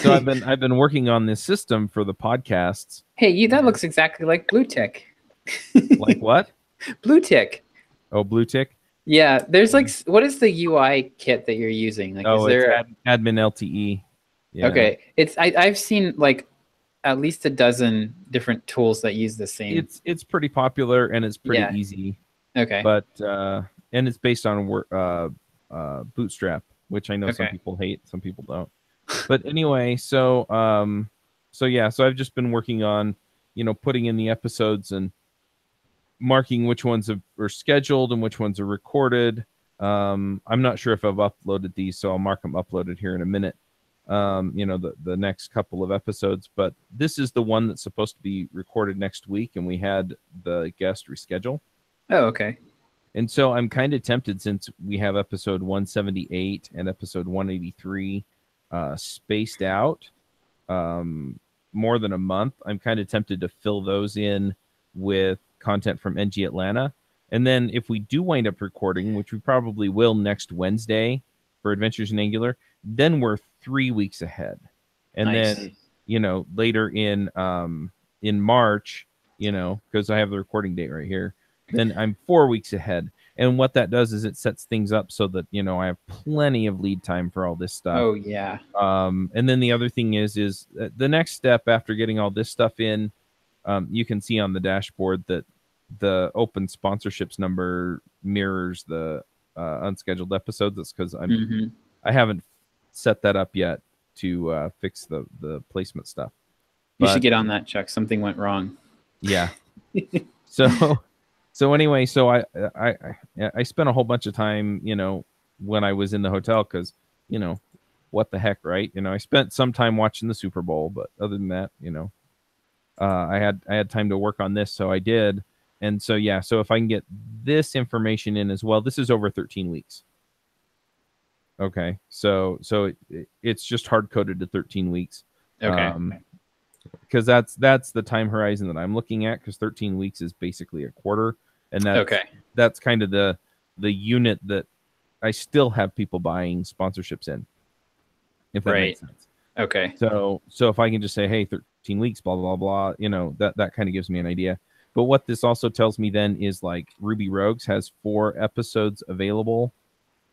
So I've been working on this system for the podcasts. Hey, that looks exactly like Bluetick. Like what? Bluetick. Oh, Bluetick. Yeah, there's like, what is the UI kit that you're using? Like, is there it's admin LTE? Yeah. Okay, I've seen like at least a dozen different tools that use the same. It's pretty popular and it's pretty easy. Okay. But and it's based on Bootstrap, which I know some people hate, some people don't. But anyway, so I've just been working on, you know, putting in the episodes and marking which ones are scheduled and which ones are recorded. I'm not sure if I've uploaded these, so I'll mark them uploaded here in a minute. You know, the next couple of episodes, but this is the one that's supposed to be recorded next week, and we had the guest reschedule. Oh, okay. And so I'm kind of tempted, since we have episode 178 and episode 183 spaced out more than a month. I'm kind of tempted to fill those in with content from NG Atlanta. And then if we do wind up recording, which we probably will next Wednesday for Adventures in Angular, then we're 3 weeks ahead. And then, you know, later in March, you know, because I have the recording date right here, then I'm 4 weeks ahead. And what that does is it sets things up so that, you know, I have plenty of lead time for all this stuff. Oh, yeah. And then the other thing is the next step after getting all this stuff in, you can see on the dashboard that the open sponsorships number mirrors the unscheduled episodes. That's because I haven't set that up yet to fix the placement stuff. You should get on that, Chuck. Something went wrong. Yeah. So anyway, so I spent a whole bunch of time, you know, when I was in the hotel, because, you know, what the heck, right? You know, I spent some time watching the Super Bowl, but other than that, you know, I had time to work on this, so I did. And so yeah, so if I can get this information in as well, this is over 13 weeks. Okay, so it's just hard coded to 13 weeks. Okay. Because that's the time horizon that I'm looking at, because 13 weeks is basically a quarter, and that's kind of the unit that I still have people buying sponsorships in, if that makes sense. Okay. So if I can just say, hey, 13 weeks, blah blah blah, you know, that kind of gives me an idea. But what this also tells me then is, like, Ruby Rogues has 4 episodes available,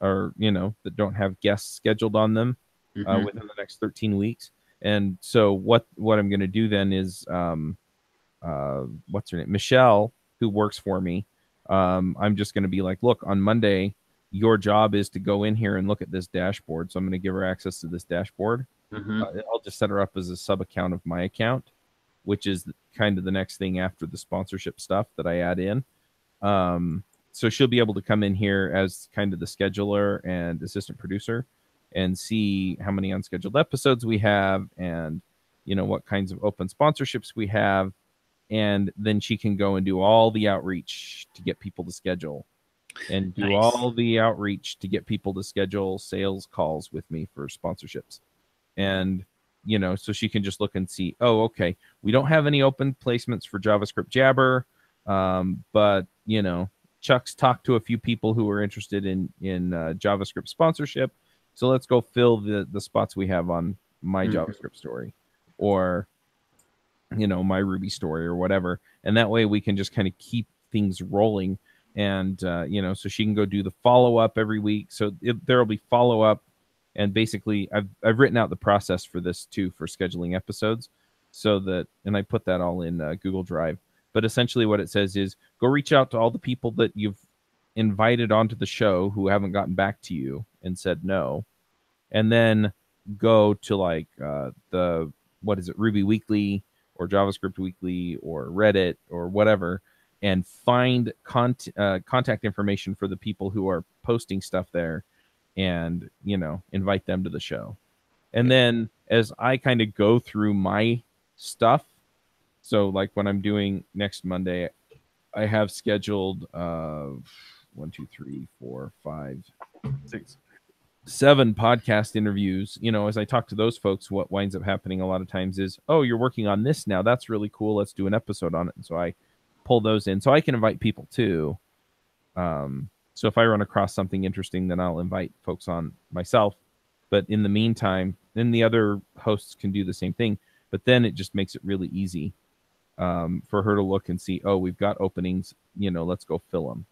or, you know, that don't have guests scheduled on them within the next 13 weeks. And so what I'm going to do then is, what's her name? Michelle, who works for me. I'm just going to be like, look, on Monday, your job is to go in here and look at this dashboard. So I'm going to give her access to this dashboard. I'll just set her up as a sub account of my account, which is kind of the next thing after the sponsorship stuff that I add in. So she'll be able to come in here as kind of the scheduler and assistant producer and see how many unscheduled episodes we have and, you know, what kinds of open sponsorships we have. And then she can go and do all the outreach to get people to schedule and do all the outreach to get people to schedule sales calls with me for sponsorships. And, you know, so she can just look and see, oh, okay, we don't have any open placements for JavaScript Jabber. But, you know, Chuck's talked to a few people who are interested in JavaScript sponsorship. So let's go fill the spots we have on my JavaScript story or, you know, my Ruby story or whatever. And that way we can just kind of keep things rolling. And, you know, so she can go do the follow-up every week. So there'll be follow-up. And basically, I've written out the process for this, too, for scheduling episodes. So that, and I put that all in Google Drive. But essentially what it says is go reach out to all the people that you've invited onto the show who haven't gotten back to you and said no. And then go to like Ruby Weekly or JavaScript Weekly or Reddit or whatever and find contact information for the people who are posting stuff there and, you know, invite them to the show. And then as I kind of go through my stuff, so like when I'm doing next Monday, I have scheduled 1, 2, 3, 4, 5, 6, 7 podcast interviews. You know, as I talk to those folks, what winds up happening a lot of times is, oh, you're working on this now. That's really cool. Let's do an episode on it. And so I pull those in so I can invite people too. So if I run across something interesting, then I'll invite folks on myself. But in the meantime, then the other hosts can do the same thing. But then it just makes it really easy for her to look and see, oh, we've got openings, you know, let's go fill them.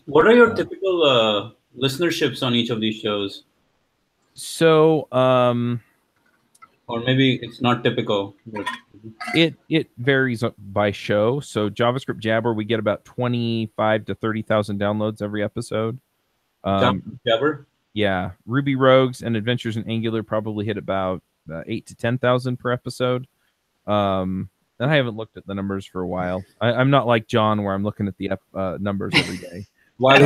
What are your typical listenerships on each of these shows? So, or maybe it's not typical. It varies by show. So JavaScript Jabber, we get about 25 to 30,000 downloads every episode. Jabber? Yeah. Ruby Rogues and Adventures in Angular probably hit about 8 to 10,000 per episode. And I haven't looked at the numbers for a while. I'm not like John where I'm looking at the numbers every day. Why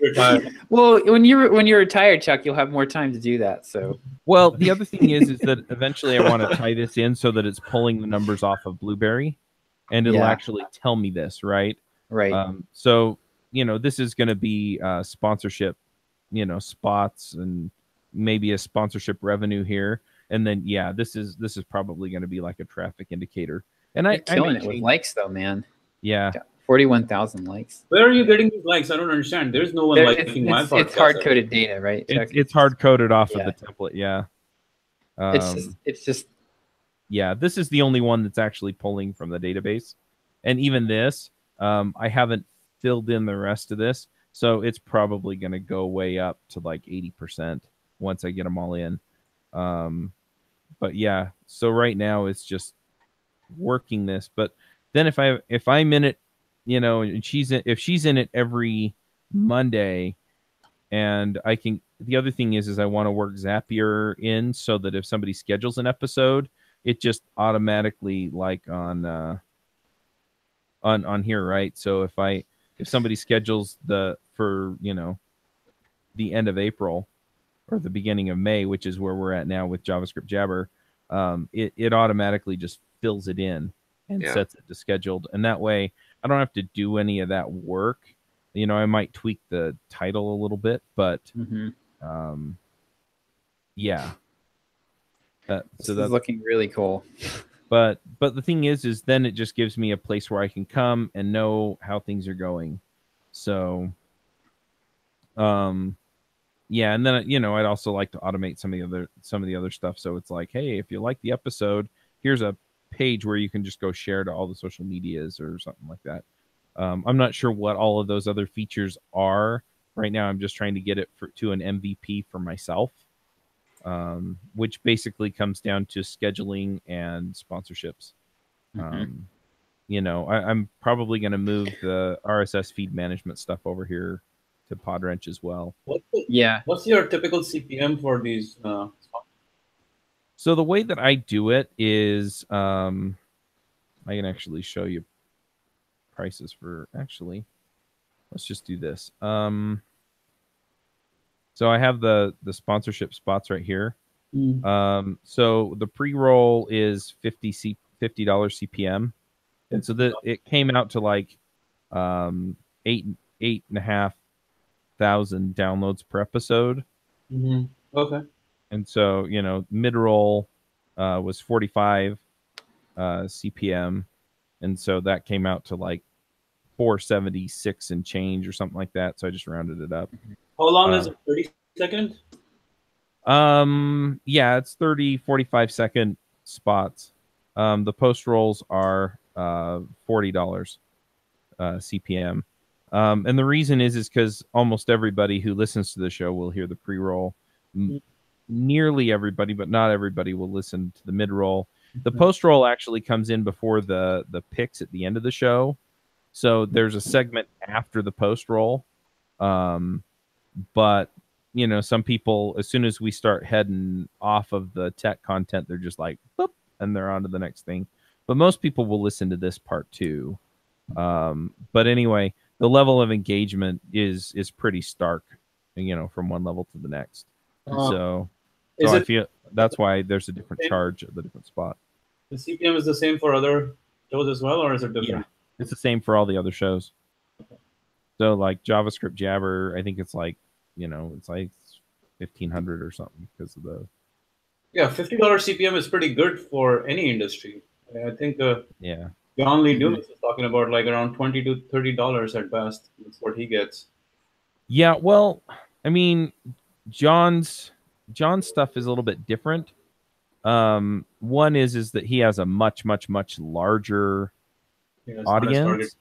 retired? Well, when you're retired, Chuck, you'll have more time to do that. So, well, the other thing is that eventually I want to tie this in so that it's pulling the numbers off of Blueberry, and it'll actually tell me this, right? Right. So, you know, this is going to be sponsorship, you know, spots and maybe a sponsorship revenue here, and then this is probably going to be like a traffic indicator. And I'm killing it with likes though, man. Yeah. 41,000 likes. Where are you getting these likes? I don't understand. There's no one liking my podcast. It's hard-coded data, right? It's hard-coded off of the template, yeah. It's just... Yeah, this is the only one that's actually pulling from the database. And even this, I haven't filled in the rest of this, so it's probably going to go way up to like 80% once I get them all in. But yeah, so right now it's just working this. But then if I'm in it, you know, and if she's in it every Monday, and I can. The other thing is I want to work Zapier in so that if somebody schedules an episode, it just automatically like on here, right? So if somebody schedules for you know the end of April or the beginning of May, which is where we're at now with JavaScript Jabber, it automatically just fills it in and sets it to scheduled, and that way I don't have to do any of that work. You know, I might tweak the title a little bit, but yeah. So that's looking really cool. But the thing is then it just gives me a place where I can come and know how things are going. So, yeah, and then you know I'd also like to automate some of the other stuff. So it's like, hey, if you like the episode, here's a page where you can just go share to all the social medias or something like that. I'm not sure what all of those other features are right now. I'm just trying to get it to an MVP for myself, which basically comes down to scheduling and sponsorships. You know, I'm probably going to move the RSS feed management stuff over here to Podwrench as well. What's your typical CPM for these? So the way that I do it is, I can actually show you prices for, actually, let's just do this. So I have the sponsorship spots right here. So the pre-roll is $50 CPM. And so it came out to like 8,500 downloads per episode. Okay. And so, you know, mid-roll was 45 CPM. And so that came out to like 476 and change or something like that. So I just rounded it up. How long is it? 30 seconds? Yeah, it's 30, 45 second spots. The post rolls are $40 CPM. And the reason is because almost everybody who listens to the show will hear the pre-roll. Nearly everybody, but not everybody, will listen to the mid-roll. The post-roll actually comes in before the picks at the end of the show. So there's a segment after the post-roll. But, you know, some people, as soon as we start heading off of the tech content, they're just like, boop, and they're on to the next thing. But most people will listen to this part too. But anyway, the level of engagement is pretty stark, you know, from one level to the next. So I feel that's why there's a different charge at the different spot. The CPM is the same for other shows as well, or is it different? Yeah, it's the same for all the other shows. So like JavaScript Jabber, I think it's like, you know, it's like 1,500 or something because of the. Yeah, $50 CPM is pretty good for any industry. I think John Lee Dumas is talking about like around $20 to $30 at best. That's what he gets. Yeah, well, I mean, John's stuff is a little bit different. One is that he has a much larger audience,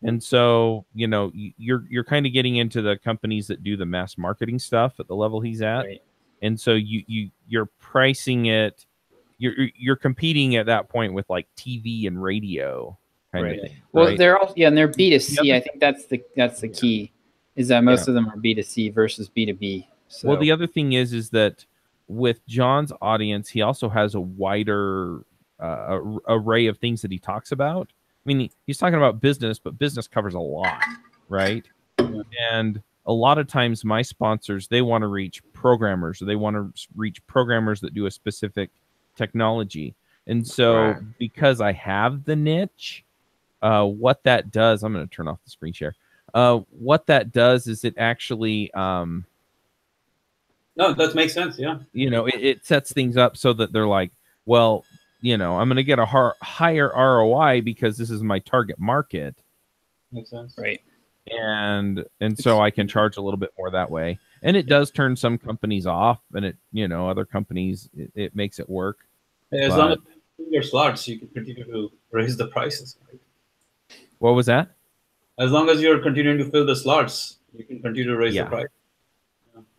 and so, you know, you're kind of getting into the companies that do the mass marketing stuff at the level he's at, right. And so you're pricing it. You're competing at that point with like TV and radio kind of thing. Well, right? They're all and they're B2C. I think that's the key, is that most of them are B2C versus B2B. So. Well, the other thing is that with John's audience, he also has a wider array of things that he talks about. I mean, he's talking about business, but business covers a lot, right? Yeah. And a lot of times my sponsors, they want to reach programmers, or they want to reach programmers that do a specific technology. And so because I have the niche, what that does, I'm going to turn off the screen share. What that does is it actually... no, that makes sense. Yeah. You know, it sets things up so that they're like, well, you know, I'm going to get a higher ROI because this is my target market. Makes sense. Right. And so I can charge a little bit more that way. And it does turn some companies off, and it, you know, other companies, it makes it work. As long as you fill your slots, you can continue to raise the prices. Right? What was that? As long as you're continuing to fill the slots, you can continue to raise the price.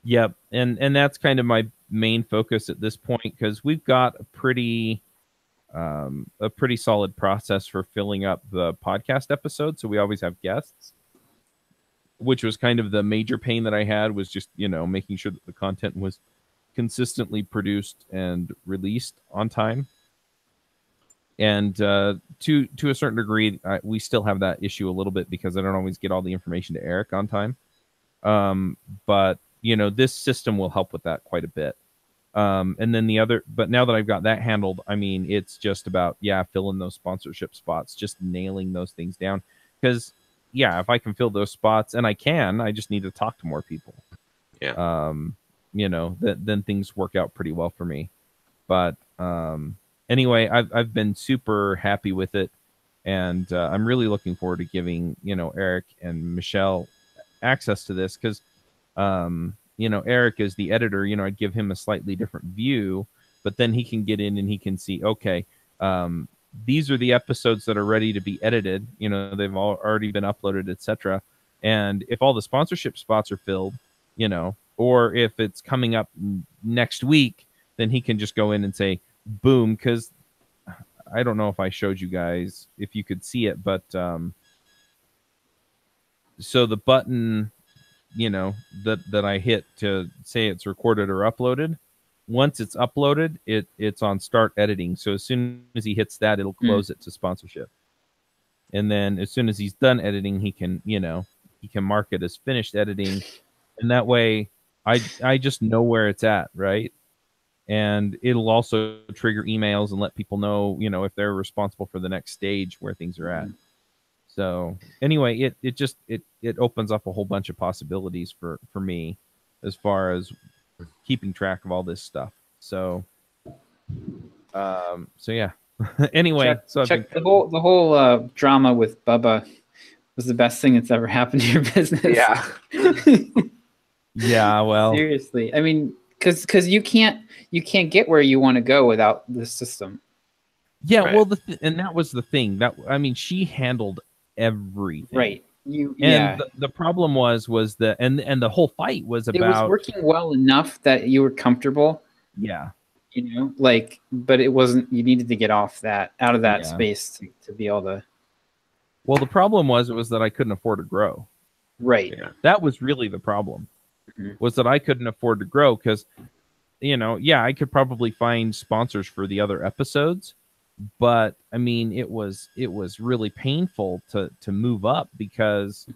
Yep. And that's kind of my main focus at this point, because we've got a pretty solid process for filling up the podcast episode. So we always have guests, which was kind of the major pain that I had, was just, you know, making sure that the content was consistently produced and released on time. And to a certain degree, we still have that issue a little bit because I don't always get all the information to Eric on time. But you know, this system will help with that quite a bit. And then but now that I've got that handled, I mean, it's just about, filling those sponsorship spots, just nailing those things down. Because, if I can fill those spots, and I just need to talk to more people. Yeah. You know, then things work out pretty well for me. But anyway, I've been super happy with it. And I'm really looking forward to giving, you know, Eric and Michelle access to this, because you know, Eric is the editor, you know, I'd give him a slightly different view, but then he can get in and he can see, okay, these are the episodes that are ready to be edited. You know, they've already been uploaded, etc. And if all the sponsorship spots are filled, you know, or if it's coming up next week, then he can just go in and say, boom, because I don't know if I showed you guys, if you could see it, but so the button, you know, that I hit to say it's recorded or uploaded, once it's uploaded, it's on start editing. So as soon as he hits that, it'll close it to sponsorship. And then as soon as he's done editing, he can, he can mark it as finished editing. And that way I just know where it's at, right? And it'll also trigger emails and let people know, if they're responsible for the next stage where things are at. So anyway, it opens up a whole bunch of possibilities for me as far as keeping track of all this stuff. So yeah. Anyway, Chuck, the whole drama with Bubba was the best thing that's ever happened to your business. Yeah. Yeah. Well, seriously, I mean, because you can't get where you want to go without the system. Yeah. Right. Well, and that was the thing she handled everything. Right. The problem was that and the whole fight was about, it was working well enough that you were comfortable. Yeah. But it wasn't, you needed to get out of that space to be able to. Well, the problem was that I couldn't afford to grow. Right. Yeah. That was really the problem, was that I couldn't afford to grow because, I could probably find sponsors for the other episodes, but it was really painful to move up because,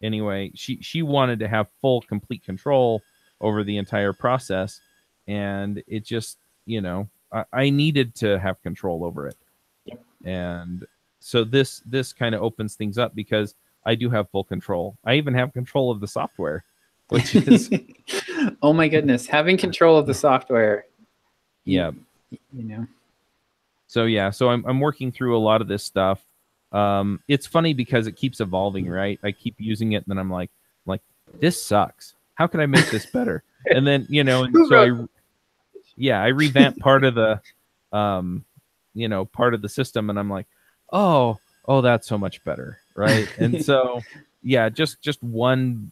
anyway, she wanted to have complete control over the entire process, and it just, I needed to have control over it. Yep. And so this kind of opens things up because I do have full control. I even have control of the software, which is oh my goodness, having control of the software. Yeah. So I'm working through a lot of this stuff. It's funny because it keeps evolving, right? I keep using it and then I'm like this sucks. How can I make this better? And then, so I revamped part of the, part of the system, and I'm like, oh, that's so much better, right? And so, just one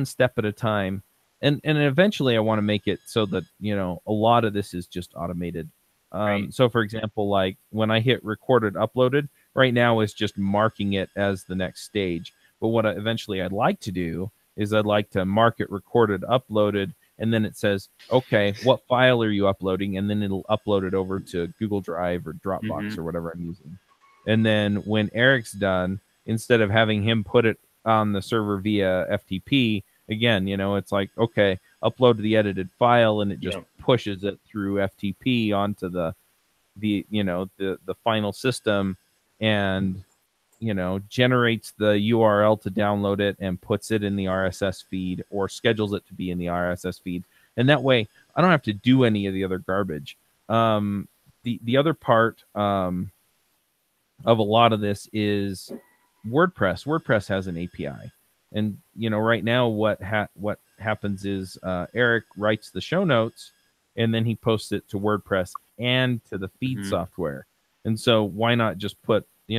step at a time, and eventually I want to make it so that a lot of this is just automated. Right. So, for example, like when I hit recorded uploaded, right now is just marking it as the next stage. But what eventually I'd like to do is I'd like to mark it recorded, uploaded, and then it says, okay, what file are you uploading? And then it'll upload it over to Google Drive or Dropbox or whatever I'm using. And then when Eric's done, instead of having him put it on the server via FTP, again, it's like, okay, upload the edited file, and it just pushes it through FTP onto the final system, and generates the URL to download it and puts it in the RSS feed or schedules it to be in the RSS feed. And that way I don't have to do any of the other garbage. The other part of a lot of this is WordPress. WordPress has an API. And, right now what happens is Eric writes the show notes and then he posts it to WordPress and to the feed software. And so why not just put a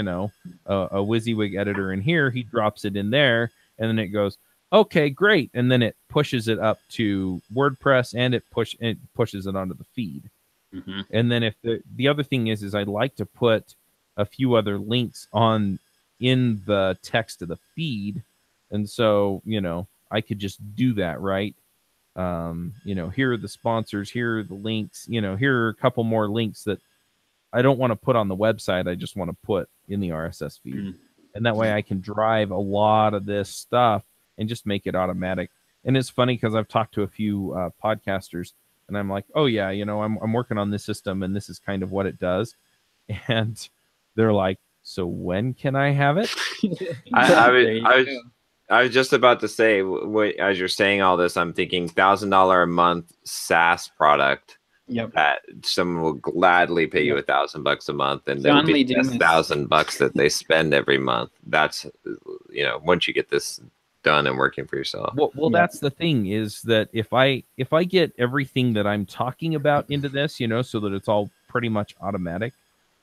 WYSIWYG editor in here? He drops it in there, and then it goes, okay, great, and then it pushes it up to WordPress, and it pushes it onto the feed. And then if the other thing is I'd like to put a few other links in the text of the feed, and so I could just do that, right? Here are the sponsors, here are the links, here are a couple more links that I don't want to put on the website. I just want to put in the RSS feed. And that way I can drive a lot of this stuff and just make it automatic. And it's funny because I've talked to a few podcasters, and I'm like, oh yeah, I'm working on this system and this is kind of what it does. And they're like, so when can I have it? I was just about to say, as you're saying all this, I'm thinking $1,000 a month SaaS product. Yep. That someone will gladly pay you $1,000 a month, and that'll be $1,000 that they spend every month. That's once you get this done and working for yourself. Well, that's the thing, is that if I get everything that I'm talking about into this, so that it's all pretty much automatic.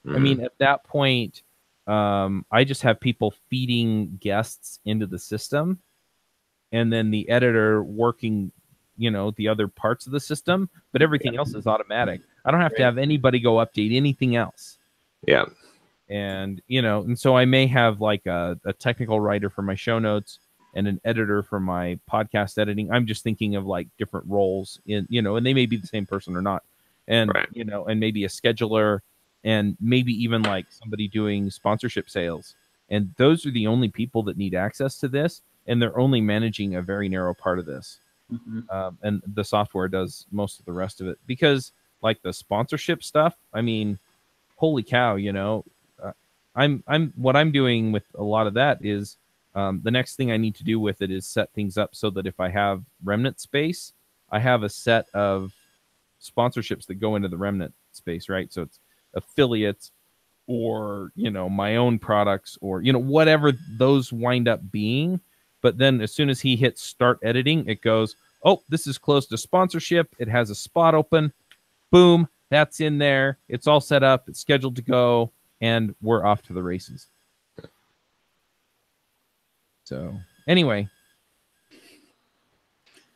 I mean, at that point, I just have people feeding guests into the system, and then the editor working the other parts of the system, but everything else is automatic. I don't have to have anybody go update anything else. Yeah. And, and so I may have like a technical writer for my show notes, and an editor for my podcast editing. I'm just thinking of like different roles in, you know, and they may be the same person or not. And, you know, and maybe a scheduler and maybe even like somebody doing sponsorship sales. And those are the only people that need access to this. And they're only managing a very narrow part of this. And the software does most of the rest of it, because like the sponsorship stuff, I mean, holy cow, you know, what I'm doing with a lot of that is the next thing I need to do with it is set things up so that if I have remnant space, I have a set of sponsorships that go into the remnant space, right? So it's affiliates or, you know, my own products or, you know, whatever those wind up being. But then as soon as he hits start editing, it goes, oh, this is close to sponsorship. It has a spot open. Boom, that's in there. It's all set up. It's scheduled to go. And we're off to the races. So anyway.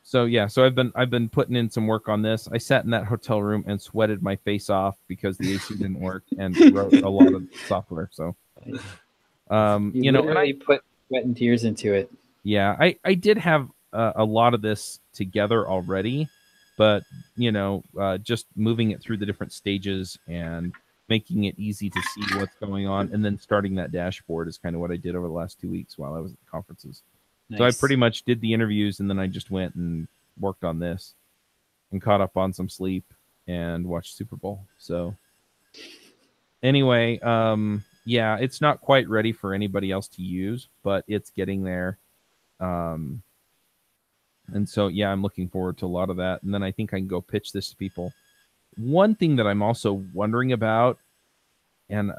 So yeah, so I've been putting in some work on this. I sat in that hotel room and sweated my face off because the AC didn't work and wrote a lot of software. So you know, and I put sweat and tears into it. Yeah, I did have a lot of this together already, but you know, just moving it through the different stages and making it easy to see what's going on, and then starting that dashboard is kind of what I did over the last 2 weeks while I was at the conferences. Nice. So I pretty much did the interviews, and then I just went and worked on this and caught up on some sleep and watched Super Bowl. So anyway, yeah, it's not quite ready for anybody else to use, but it's getting there. And so, yeah, I'm looking forward to a lot of that. And then I think I can go pitch this to people. One thing that I'm also wondering about, and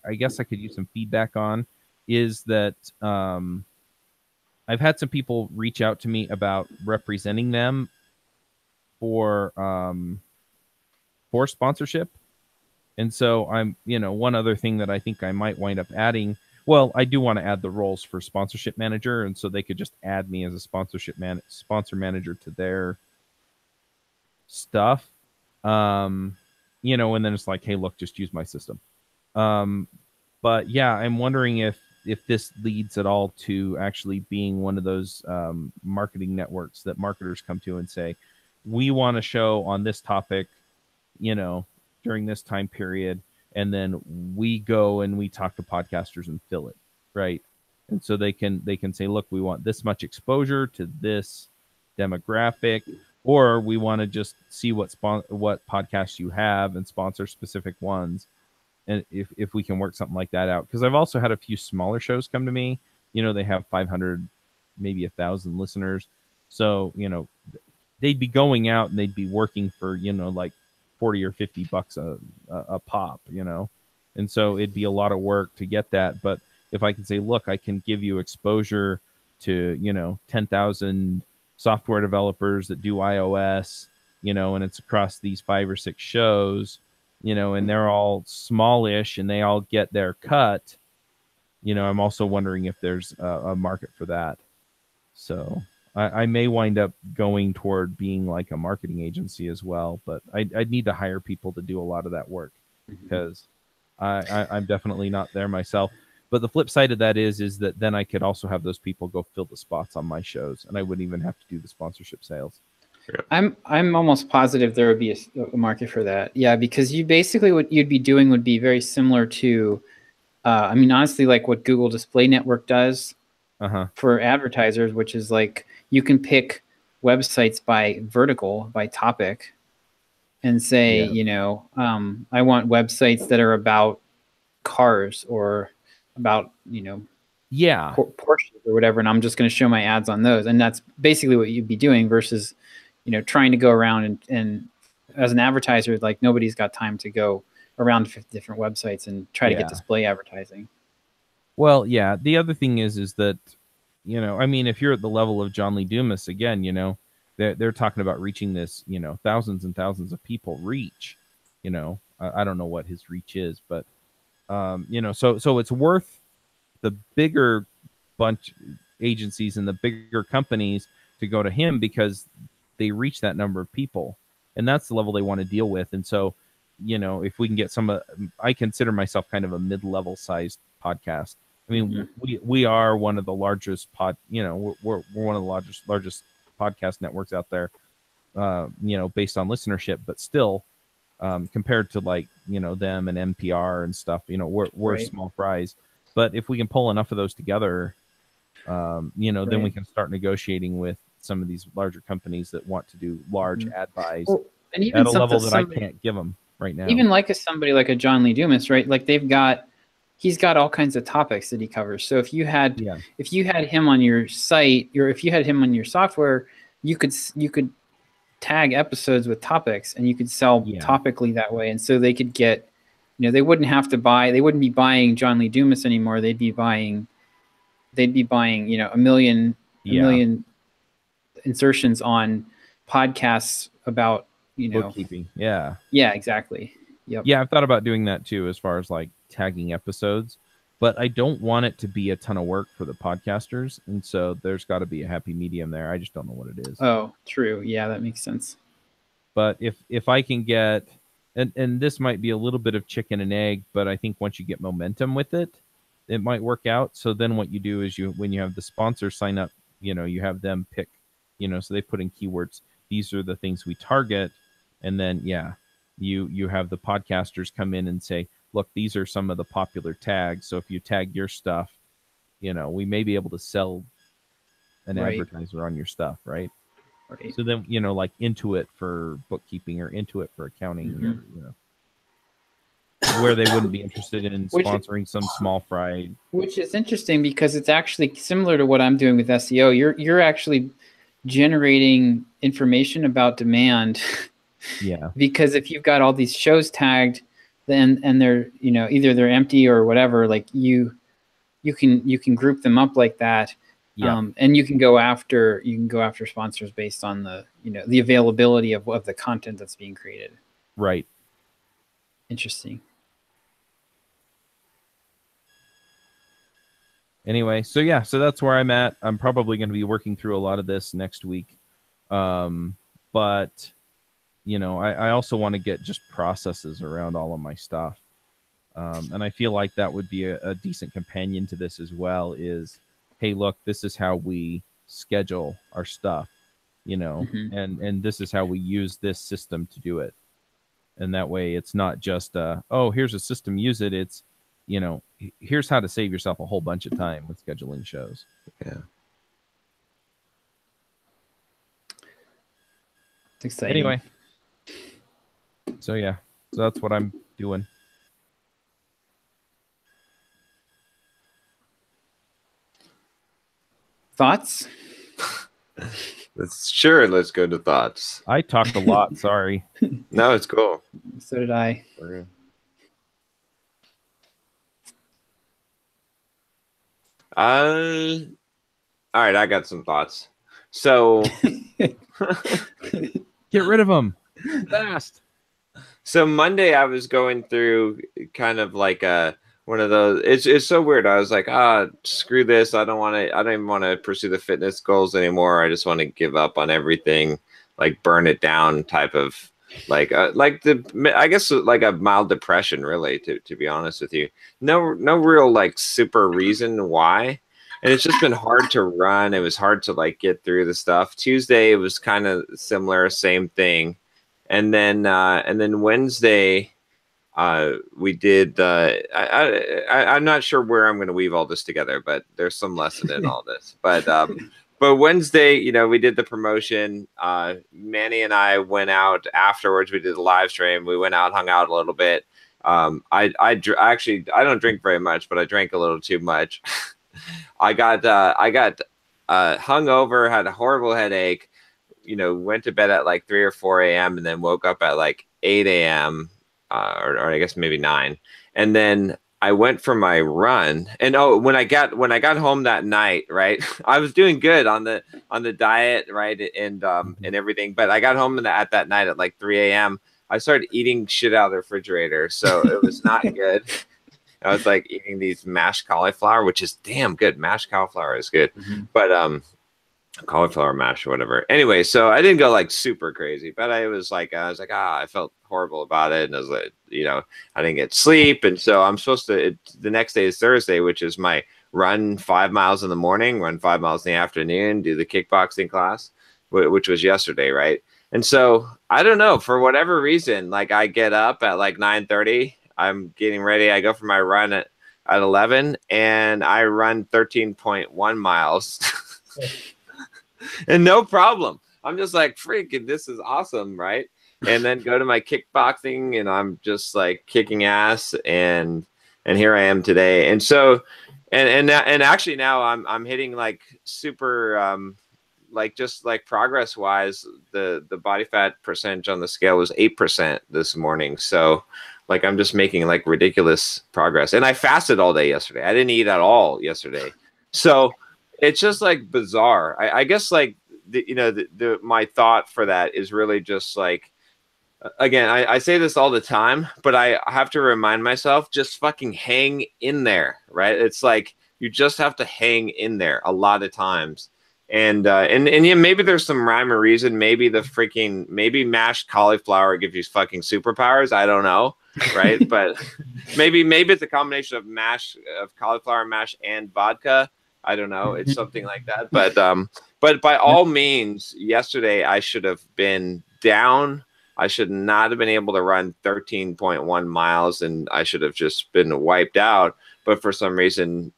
I guess I could use some feedback on, is that I've had some people reach out to me about representing them for sponsorship. And so I'm, you know, one other thing that I think I might wind up adding, well, I do want to add the roles for sponsorship manager, and so they could just add me as a sponsor manager to their stuff. You know, and then it's like, hey, look, just use my system. But yeah, I'm wondering if this leads at all to actually being one of those marketing networks that marketers come to and say, we want to show on this topic, you know, during this time period, and then we go and we talk to podcasters and fill it, right? And so they can say, look, we want this much exposure to this demographic, or we want to just see what podcasts you have and sponsor specific ones. And if we can work something like that out, because I've also had a few smaller shows come to me, you know, they have 500, maybe 1,000 listeners. So, you know, they'd be going out and they'd be working for, you know, like $40 or $50 a pop, you know? And so it'd be a lot of work to get that. But if I can say, look, I can give you exposure to, you know, 10,000 software developers that do iOS, you know, and it's across these 5 or 6 shows, you know, and they're all smallish and they all get their cut, you know, I'm also wondering if there's a market for that. So I may wind up going toward being like a marketing agency as well, but I'd need to hire people to do a lot of that work, because I'm definitely not there myself. But the flip side of that is that then I could also have those people go fill the spots on my shows, and I wouldn't even have to do the sponsorship sales. I'm almost positive there would be a market for that. Yeah, because you basically what you'd be doing would be very similar to, I mean, honestly, like what Google Display Network does for advertisers, which is like you can pick websites by vertical, by topic, and say, you know, I want websites that are about cars or about, you know, Porsche or whatever, and I'm just going to show my ads on those. And that's basically what you'd be doing versus, you know, trying to go around and as an advertiser, like nobody's got time to go around 50 different websites and try to get display advertising. Well, yeah. The other thing is that, you know, I mean, if you're at the level of John Lee Dumas, again, you know, they're talking about reaching this, you know, thousands and thousands of people reach, you know, I don't know what his reach is, but, you know, so it's worth the bigger bunch agencies and the bigger companies to go to him because they reach that number of people, and that's the level they want to deal with. And so, you know, if we can get I consider myself kind of a mid-level sized podcast. I mean, we are one of the largest we're one of the largest podcast networks out there, based on listenership, but still, compared to like, them and NPR and stuff, we're small fries. But if we can pull enough of those together, then we can start negotiating with some of these larger companies that want to do large ad buys and even at a level that I can't give them right now. Even like somebody like a John Lee Dumas, right? Like he's got all kinds of topics that he covers. So if you had him on your site, or if you had him on your software, you could tag episodes with topics, and you could sell topically that way. And so they could get, they wouldn't be buying John Lee Dumas anymore. They'd be buying, a million insertions on podcasts about, bookkeeping. Yeah. Yeah, exactly. Yep. Yeah, I've thought about doing that too, as far as like tagging episodes, but I don't want it to be a ton of work for the podcasters, and so there's got to be a happy medium there. I just don't know what it is. Oh, true. Yeah, that makes sense. But if I can get, and this might be a little bit of chicken and egg, but I think once you get momentum with it, it might work out. So then what you do is when you have the sponsor sign up, you have them pick, so they put in keywords. These are the things we target, and then you have the podcasters come in and say, look, these are some of the popular tags. So if you tag your stuff, we may be able to sell an advertiser on your stuff, right? So then, like Intuit for bookkeeping or Intuit for accounting, or, where they wouldn't be interested in sponsoring some small fry. Which is interesting, because it's actually similar to what I'm doing with SEO. You're actually generating information about demand. Yeah. Because if you've got all these shows tagged, and they're, either they're empty or whatever, like you can group them up like that. Yeah. And you can go after sponsors based on the, the availability of the content that's being created. Right. Interesting. Anyway, so that's where I'm at. I'm probably going to be working through a lot of this next week. But I also want to get just processes around all of my stuff. And I feel like that would be a decent companion to this as well, is, hey, look, this is how we schedule our stuff, and this is how we use this system to do it. And that way it's not just, here's a system, use it. It's, here's how to save yourself a whole bunch of time with scheduling shows. Yeah. It's exciting. Anyway. So that's what I'm doing. Thoughts? Let's go to thoughts. I talked a lot. Sorry. No, it's cool. So did I. All right, I got some thoughts. So get rid of them fast. So Monday I was going through kind of like one of those. It's so weird. I was like, screw this. I don't even want to pursue the fitness goals anymore. I just want to give up on everything, like burn it down type of I guess like a mild depression, really, to be honest with you. No real like super reason why. And it's just been hard to run. It was hard to like get through the stuff. Tuesday it was kind of similar, same thing. And then Wednesday, we did. I'm not sure where I'm going to weave all this together, but there's some lesson in all this. But Wednesday, we did the promotion. Manny and I went out afterwards. We did a live stream. We went out, hung out a little bit. I don't drink very much, but I drank a little too much. I got hungover, had a horrible headache. Went to bed at like 3 or 4 a.m. and then woke up at like 8 a.m. Or I guess maybe 9. And then I went for my run. And when I got home that night, right, I was doing good on the diet, right, and everything. But I got home at that night at like 3 a.m. I started eating shit out of the refrigerator, so it was not good. I was like eating these mashed cauliflower, which is damn good. Mashed cauliflower is good, but cauliflower mash or whatever. Anyway, so I didn't go like super crazy, but I was like, I felt horrible about it, and I was like, I didn't get sleep, and so I'm supposed to. The next day is Thursday, which is my run 5 miles in the morning, run 5 miles in the afternoon, do the kickboxing class, which was yesterday, right? And so I don't know, for whatever reason, like I get up at like 9:30, I'm getting ready, I go for my run at 11, and I run 13.1 miles. And no problem. I'm just like, freaking, this is awesome, right? And then go to my kickboxing, and I'm just like kicking ass, and here I am today. And so, and actually now I'm hitting like super, like just like progress wise, the body fat percentage on the scale was 8% this morning. So like I'm just making like ridiculous progress. And I fasted all day yesterday. I didn't eat at all yesterday. So it's just like bizarre. I guess like my thought for that is really just like, again, I say this all the time, but I have to remind myself, just fucking hang in there, right? It's like you just have to hang in there a lot of times. And yeah, maybe there's some rhyme or reason. Maybe maybe mashed cauliflower gives you fucking superpowers. I don't know, right? But maybe it's a combination of cauliflower mash and vodka. I don't know. It's something like that. But by all means, yesterday I should have been down. I should not have been able to run 13.1 miles, and I should have just been wiped out. But for some reason,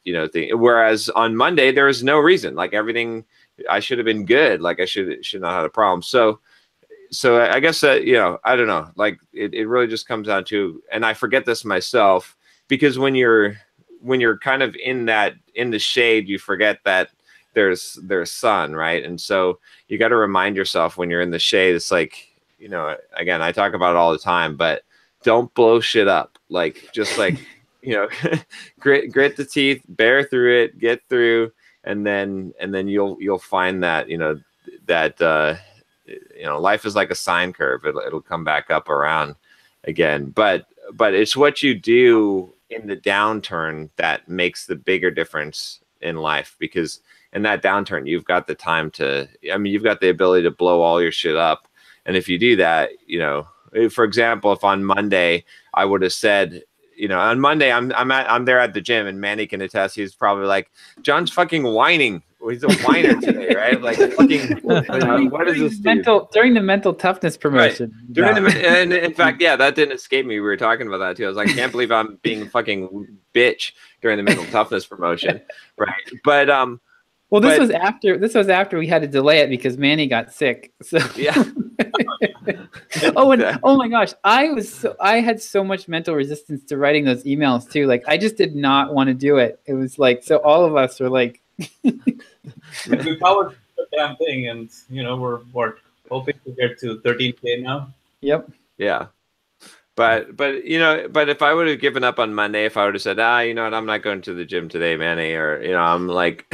whereas on Monday there was no reason. Like everything, I should have been good. Like I should not have a problem. So I guess that, I don't know. Like it really just comes down to, and I forget this myself, because when you're kind of in the shade, you forget that there's sun, right? And so you got to remind yourself when you're in the shade. It's like, again, I talk about it all the time, but don't blow shit up. Like, just like, grit the teeth, bear through it, get through, and then you'll find that, life is like a sine curve. It'll come back up around again. But it's what you do in the downturn that makes the bigger difference in life, because in that downturn, you've got the time you've got the ability to blow all your shit up. And if you do that, for example, if on Monday I would have said, on Monday I'm there at the gym, and Manny can attest, he's probably like, John's fucking whining. He's a whiner today, right? Like fucking, what is this during the mental toughness promotion? Right. And in fact, yeah, that didn't escape me. We were talking about that too. I was like, I can't believe I'm being fucking bitch during the mental toughness promotion, right? But well, this was after we had to delay it because Manny got sick. So yeah. Oh my gosh, I had so much mental resistance to writing those emails too. Like I just did not want to do it. It was like, so all of us were like, we powered the damn thing, and we're hoping to get to 13K now. Yep. Yeah. But if I would have given up on Monday, if I would have said, I'm not going to the gym today, Manny, or I'm like,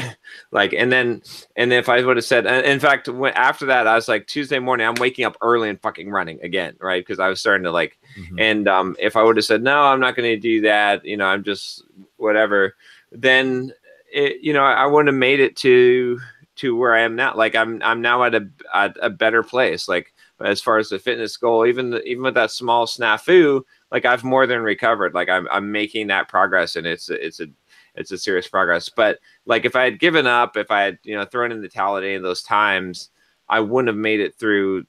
and then if I would have said, in fact, after that, I was like, Tuesday morning, I'm waking up early and fucking running again, right? Because I was starting to like, and if I would have said, no, I'm not going to do that, I'm just whatever, then I wouldn't have made it to where I am now. Like I'm now at a better place. Like, as far as the fitness goal, even with that small snafu, like I've more than recovered. Like I'm making that progress, and it's a serious progress. But like if I had given up, if I had thrown in the towel at any of those times, I wouldn't have made it through,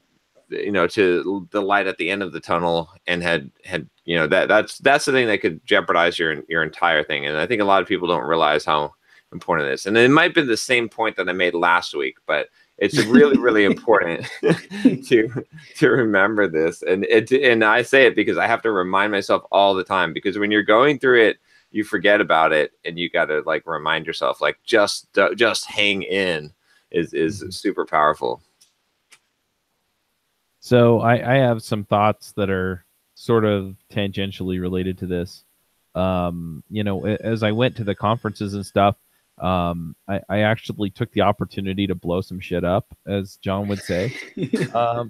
to the light at the end of the tunnel, and had that's the thing that could jeopardize your entire thing. And I think a lot of people don't realize how important it is. And it might be the same point that I made last week, but it's really, really important to remember this. And I say it because I have to remind myself all the time, because when you're going through it, you forget about it, and you got to like remind yourself, like just hang in is super powerful. So I have some thoughts that are sort of tangentially related to this. As I went to the conferences and stuff, I actually took the opportunity to blow some shit up, as John would say.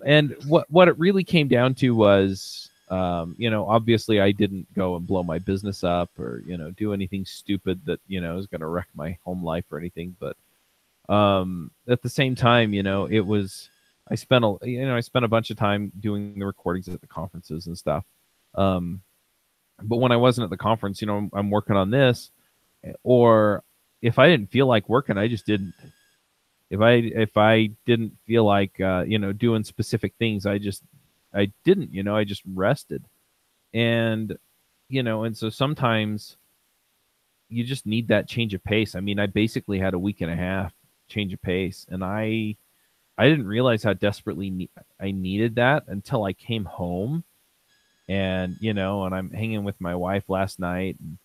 And what it really came down to was, obviously I didn't go and blow my business up or, do anything stupid that, is going to wreck my home life or anything. But at the same time, it was, I spent a bunch of time doing the recordings at the conferences and stuff. But when I wasn't at the conference, I'm working on this, or if I didn't feel like working, I just didn't. If I didn't feel like doing specific things, I didn't. I just rested, and and so sometimes you just need that change of pace. I mean, I basically had a week and a half change of pace, and I didn't realize how desperately I needed that until I came home, and and I'm hanging with my wife last night, and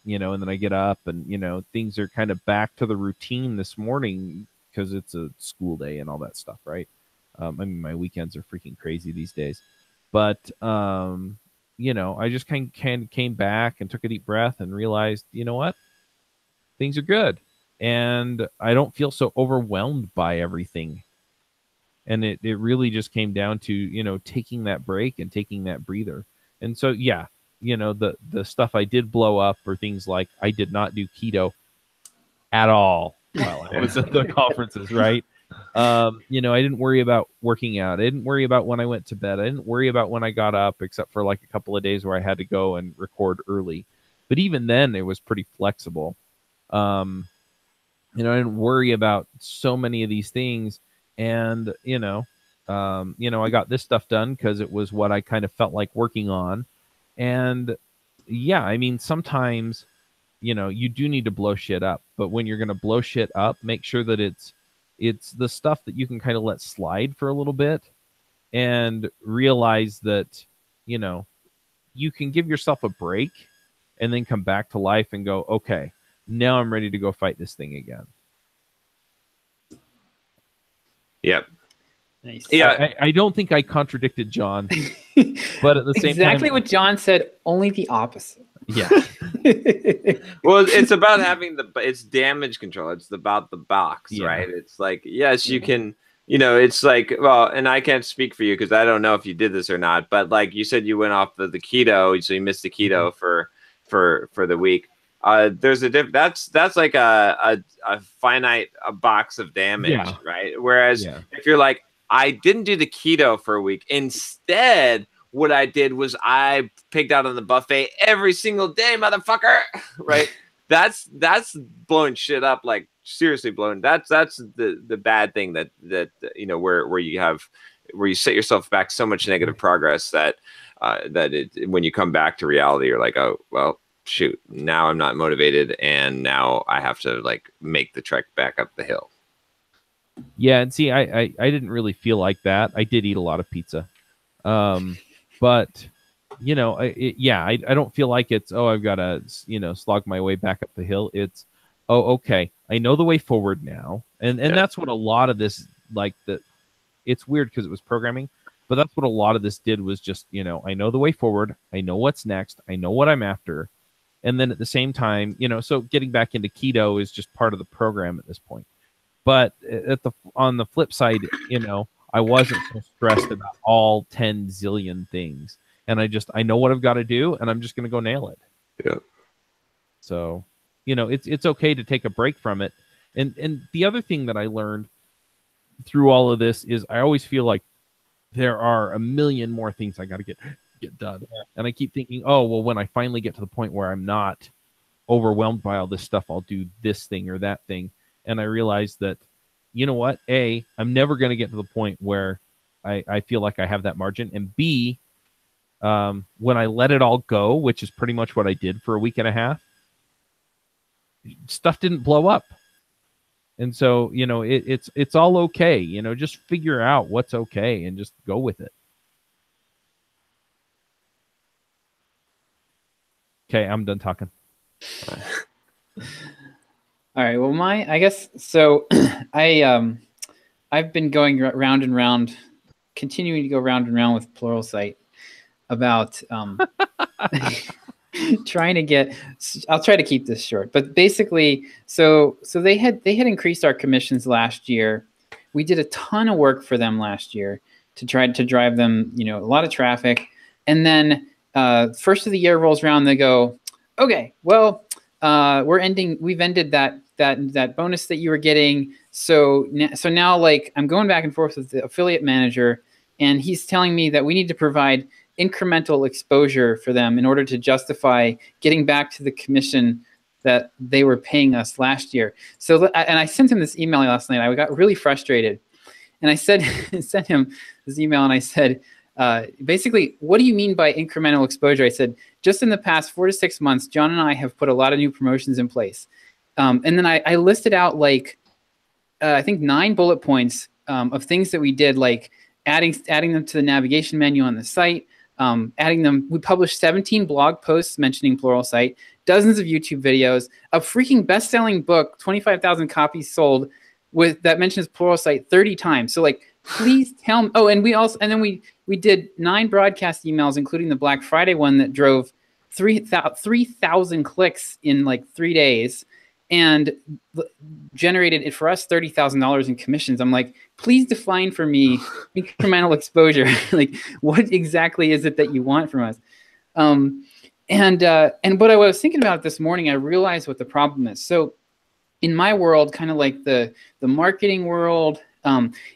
and then I get up and things are kind of back to the routine this morning because it's a school day and all that stuff, right? I mean, my weekends are freaking crazy these days, but I just kind of came back and took a deep breath and realized, you know what, things are good. And I don't feel so overwhelmed by everything. And it really just came down to, taking that break and taking that breather. And so, yeah, the stuff I did blow up are things like I did not do keto at all while I was at the conferences, right? I didn't worry about working out. I didn't worry about when I went to bed. I didn't worry about when I got up, except for like a couple of days where I had to go and record early. But even then, it was pretty flexible. I didn't worry about so many of these things, and I got this stuff done because it was what I kind of felt like working on. And yeah, I mean, sometimes you do need to blow shit up, but when you're going to blow shit up, make sure that it's the stuff that you can kind of let slide for a little bit, and realize that you can give yourself a break and then come back to life and go, okay, now I'm ready to go fight this thing again. Yep. Nice. Yeah, I don't think I contradicted John, but at the same time, exactly what John said, only the opposite. Yeah. Well, it's about having it's damage control. It's about the box, right? It's like, yes, you can, it's like, well, and I can't speak for you because I don't know if you did this or not, but like you said, you went off the keto, so you missed the keto for the week. There's that's like a finite box of damage, right? Whereas if you're like, I didn't do the keto for a week, instead what I did was I picked out on the buffet every single day, motherfucker. Right? That's blowing shit up, like seriously blowing. That's the bad thing that where you set yourself back so much negative progress that when you come back to reality, you're like, oh well, shoot, now I'm not motivated, and now I have to like make the trek back up the hill. Yeah, and see, I didn't really feel like that. I did eat a lot of pizza, but I don't feel like it's, oh, I've got to slog my way back up the hill. It's, oh, okay, I know the way forward now, and that's what a lot of this, like, it's weird because it was programming, but that's what a lot of this did was just, I know the way forward, I know what's next, I know what I'm after, and then at the same time, so getting back into keto is just part of the program at this point. But on the flip side, I wasn't so stressed about all 10 zillion things. And I know what I've got to do, and I'm just going to go nail it. Yeah. So, it's okay to take a break from it. And the other thing that I learned through all of this is I always feel like there are a million more things I got to get done. Yeah. And I keep thinking, oh, well, when I finally get to the point where I'm not overwhelmed by all this stuff, I'll do this thing or that thing. And I realized that, you know what? A, I'm never going to get to the point where I feel like I have that margin. And B, when I let it all go, which is pretty much what I did for a week and a half, stuff didn't blow up. And so, it's all okay. Just figure out what's okay and just go with it. Okay, I'm done talking. All right. Well, I guess so. I've been going round and round, continuing to go round and round with Pluralsight about trying to get. I'll try to keep this short, but basically, so they had increased our commissions last year. We did a ton of work for them last year to try to drive them, a lot of traffic, and then first of the year rolls around, they go, okay, well. We've ended that bonus that you were getting. So now, like, I'm going back and forth with the affiliate manager, and he's telling me that we need to provide incremental exposure for them in order to justify getting back to the commission that they were paying us last year. So, and I sent him this email last night. I got really frustrated. And I said, sent him this email and I said, basically, what do you mean by incremental exposure? I said, just in the past 4 to 6 months, John and I have put a lot of new promotions in place. And then I listed out like, I think 9 bullet points of things that we did, like adding them to the navigation menu on the site, adding them. We published 17 blog posts mentioning Pluralsight, dozens of YouTube videos, a freaking best-selling book, 25,000 copies sold, that mentions Pluralsight 30 times. So like, please tell me. Oh, and then we did 9 broadcast emails, including the Black Friday one that drove 3,000 clicks in like 3 days and generated it for us $30,000 in commissions. I'm like, please define for me incremental exposure. Like, what exactly is it that you want from us? And what I was thinking about this morning, I realized what the problem is. So in my world, kind of like the marketing world,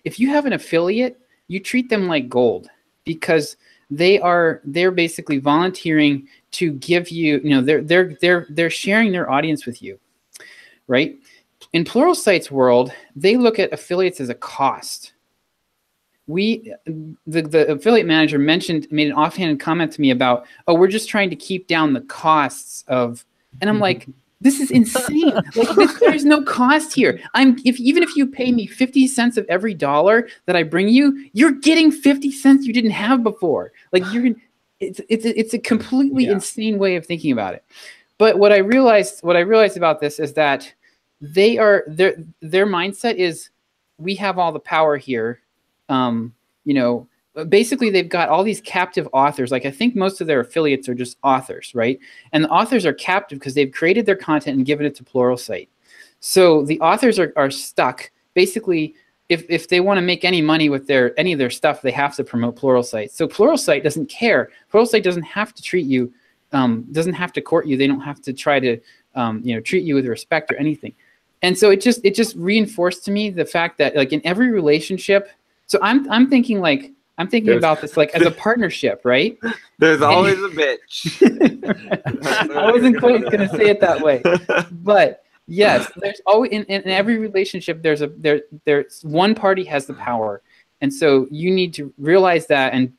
if you have an affiliate, you treat them like gold because they're basically volunteering to give you, they're sharing their audience with you, right? In Pluralsight's world, they look at affiliates as a cost. The affiliate manager made an offhanded comment to me about, oh, we're just trying to keep down the costs of, and I'm like, this is insane. Like, there's no cost here. Even if you pay me 50 cents of every dollar that I bring you, you're getting 50 cents you didn't have before. Like, it's a completely insane way of thinking about it. But what I realized about this is that their mindset is, we have all the power here. Basically they've got all these captive authors. Like, I think most of their affiliates are just authors, right? And the authors are captive because they've created their content and given it to Pluralsight. So the authors are stuck. Basically, if they want to make any money with any of their stuff, they have to promote Pluralsight. So Pluralsight doesn't care. Pluralsight doesn't have to treat you, doesn't have to court you. They don't have to try to treat you with respect or anything. And so it just reinforced to me the fact that, like, in every relationship, so I'm thinking about this like as a partnership, right? There's always a bitch. I wasn't quite going to say it that way, but yes, there's always in every relationship there's one party has the power, and so you need to realize that and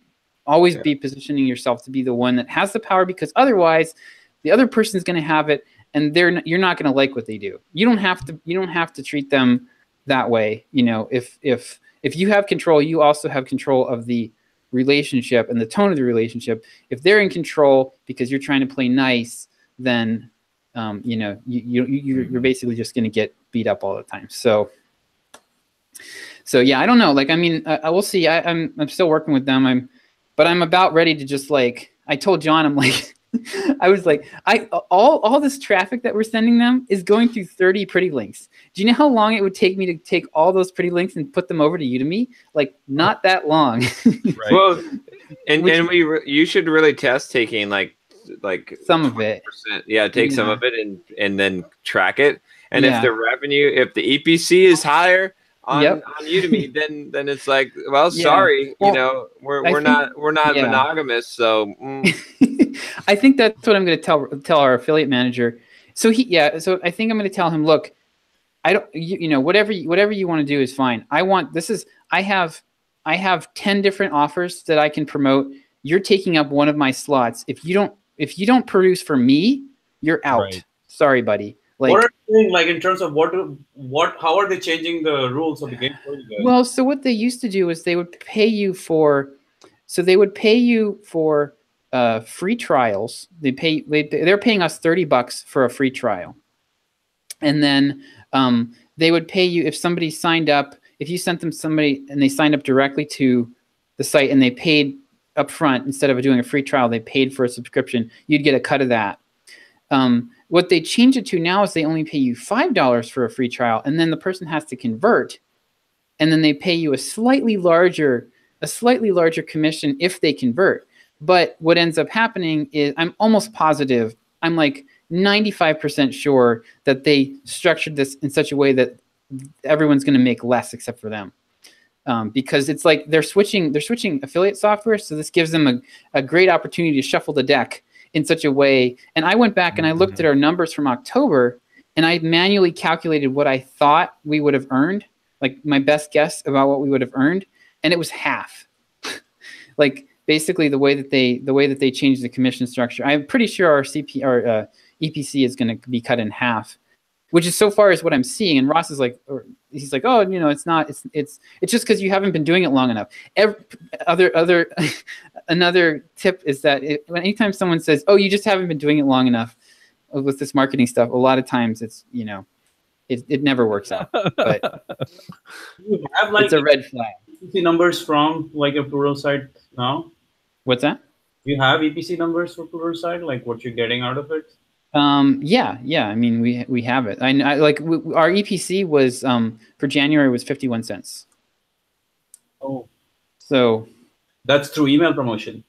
always be positioning yourself to be the one that has the power, because otherwise the other person's going to have it, and you're not going to like what they do. You don't have to treat them that way. If you have control, you also have control of the relationship and the tone of the relationship. If they're in control because you're trying to play nice, then you're basically just going to get beat up all the time. So yeah, I don't know. Like, I mean, I will see. I'm still working with them. But I'm about ready to just, like, I told John, I'm like, I was like, all this traffic that we're sending them is going through 30 pretty links. Do you know how long it would take me to take all those pretty links and put them over to Udemy? Like, not that long. Right. Well, you should really test taking like some of it. Yeah, take some of it and then track it. And if the revenue, if the EPC is higher on Udemy, then it's like, well, sorry, we're not monogamous, so. I think that's what I'm going to tell our affiliate manager. So I think I'm going to tell him, look, I don't, whatever you want to do is fine. I have 10 different offers that I can promote. You're taking up one of my slots. If you don't produce for me, you're out. Right. Sorry, buddy. Like, what are they doing, like, in terms of how are they changing the rules of the game for you guys? Well, so what they used to do is they would pay you for free trials. They're paying us $30 for a free trial, and then they would pay you if somebody signed up. If you sent them somebody and they signed up directly to the site and they paid up front instead of doing a free trial, they paid for a subscription, you'd get a cut of that. What they change it to now is they only pay you $5 for a free trial, and then the person has to convert, and then they pay you a slightly larger commission if they convert. But what ends up happening is, I'm almost positive, I'm like 95% sure that they structured this in such a way that everyone's going to make less except for them. Because it's like they're switching affiliate software, so this gives them a great opportunity to shuffle the deck in such a way. And I went back and I looked at our numbers from October, and I manually calculated what I thought we would have earned, like my best guess about what we would have earned, and it was half. Like basically the way that they changed the commission structure. I'm pretty sure our EPC is going to be cut in half, which is so far is what I'm seeing. And Ross is like, he's like, oh, it's not, it's just because you haven't been doing it long enough. Another tip is that anytime someone says, oh, you just haven't been doing it long enough with this marketing stuff, a lot of times it's, it never works out. But you have like it's a red flag. EPC numbers from like a Pluralsight now? What's that? Do you have EPC numbers for Pluralsight, like what you're getting out of it? Yeah. I mean, we have it. Our EPC was for January was 51 cents. Oh, so that's through email promotion.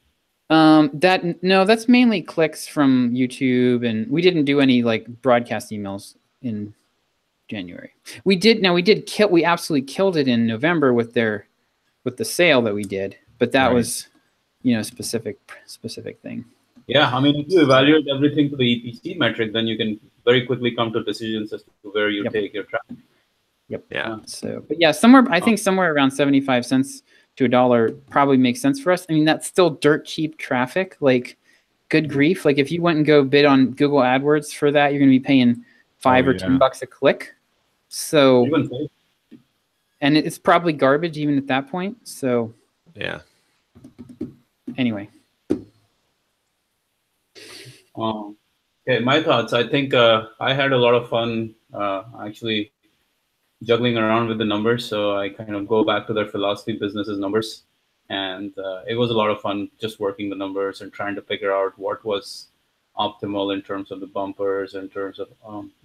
That's mainly clicks from YouTube, and we didn't do any like broadcast emails in January. We absolutely killed it in November with the sale that we did, but that was, specific thing. Yeah, I mean, if you evaluate everything to the EPC metric, then you can very quickly come to decisions as to where you take your traffic. Yep. Yeah. So, but yeah, I think somewhere around 75 cents to $1 probably makes sense for us. I mean, that's still dirt cheap traffic. Like, good grief. Like, if you went and go bid on Google AdWords for that, you're going to be paying $5 or $10 a click. So, and it's probably garbage even at that point. So, yeah. Anyway. Okay, my thoughts. I think I had a lot of fun actually juggling around with the numbers. So I kind of go back to their philosophy, business is numbers. And it was a lot of fun just working the numbers and trying to figure out what was optimal in terms of the bumpers, in terms of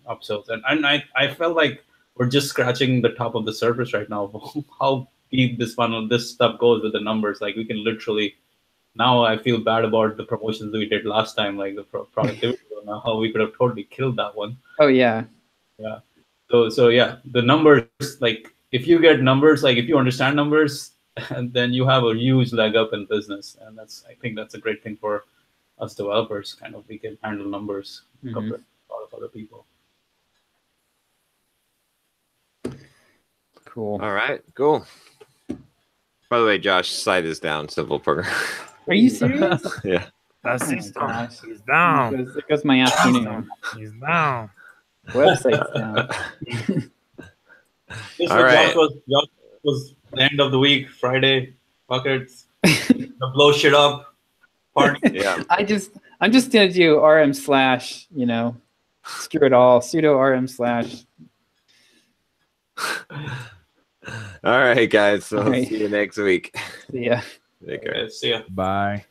upsells. And I felt like we're just scratching the top of the surface right now of how deep this funnel, this stuff goes with the numbers. Like we can literally, now I feel bad about the promotions we did last time, like the productivity, how we could have totally killed that one. Oh yeah. Yeah. So yeah, the numbers, like if you get numbers, like if you understand numbers, and then you have a huge leg up in business. And I think that's a great thing for us developers. Kind of, we can handle numbers compared to a lot of other people. Cool. All right, cool. By the way, Josh, slide this down, simple program. Are you serious? Yeah. That's He's down. There goes my afternoon. He's down. Website's down. All right. Josh was the end of the week, Friday, buckets, blow shit up, party. Yeah. I'm just gonna do RM/, screw it all, sudo RM/. All right, guys. So see you next week. See ya. Take care. See ya. Bye.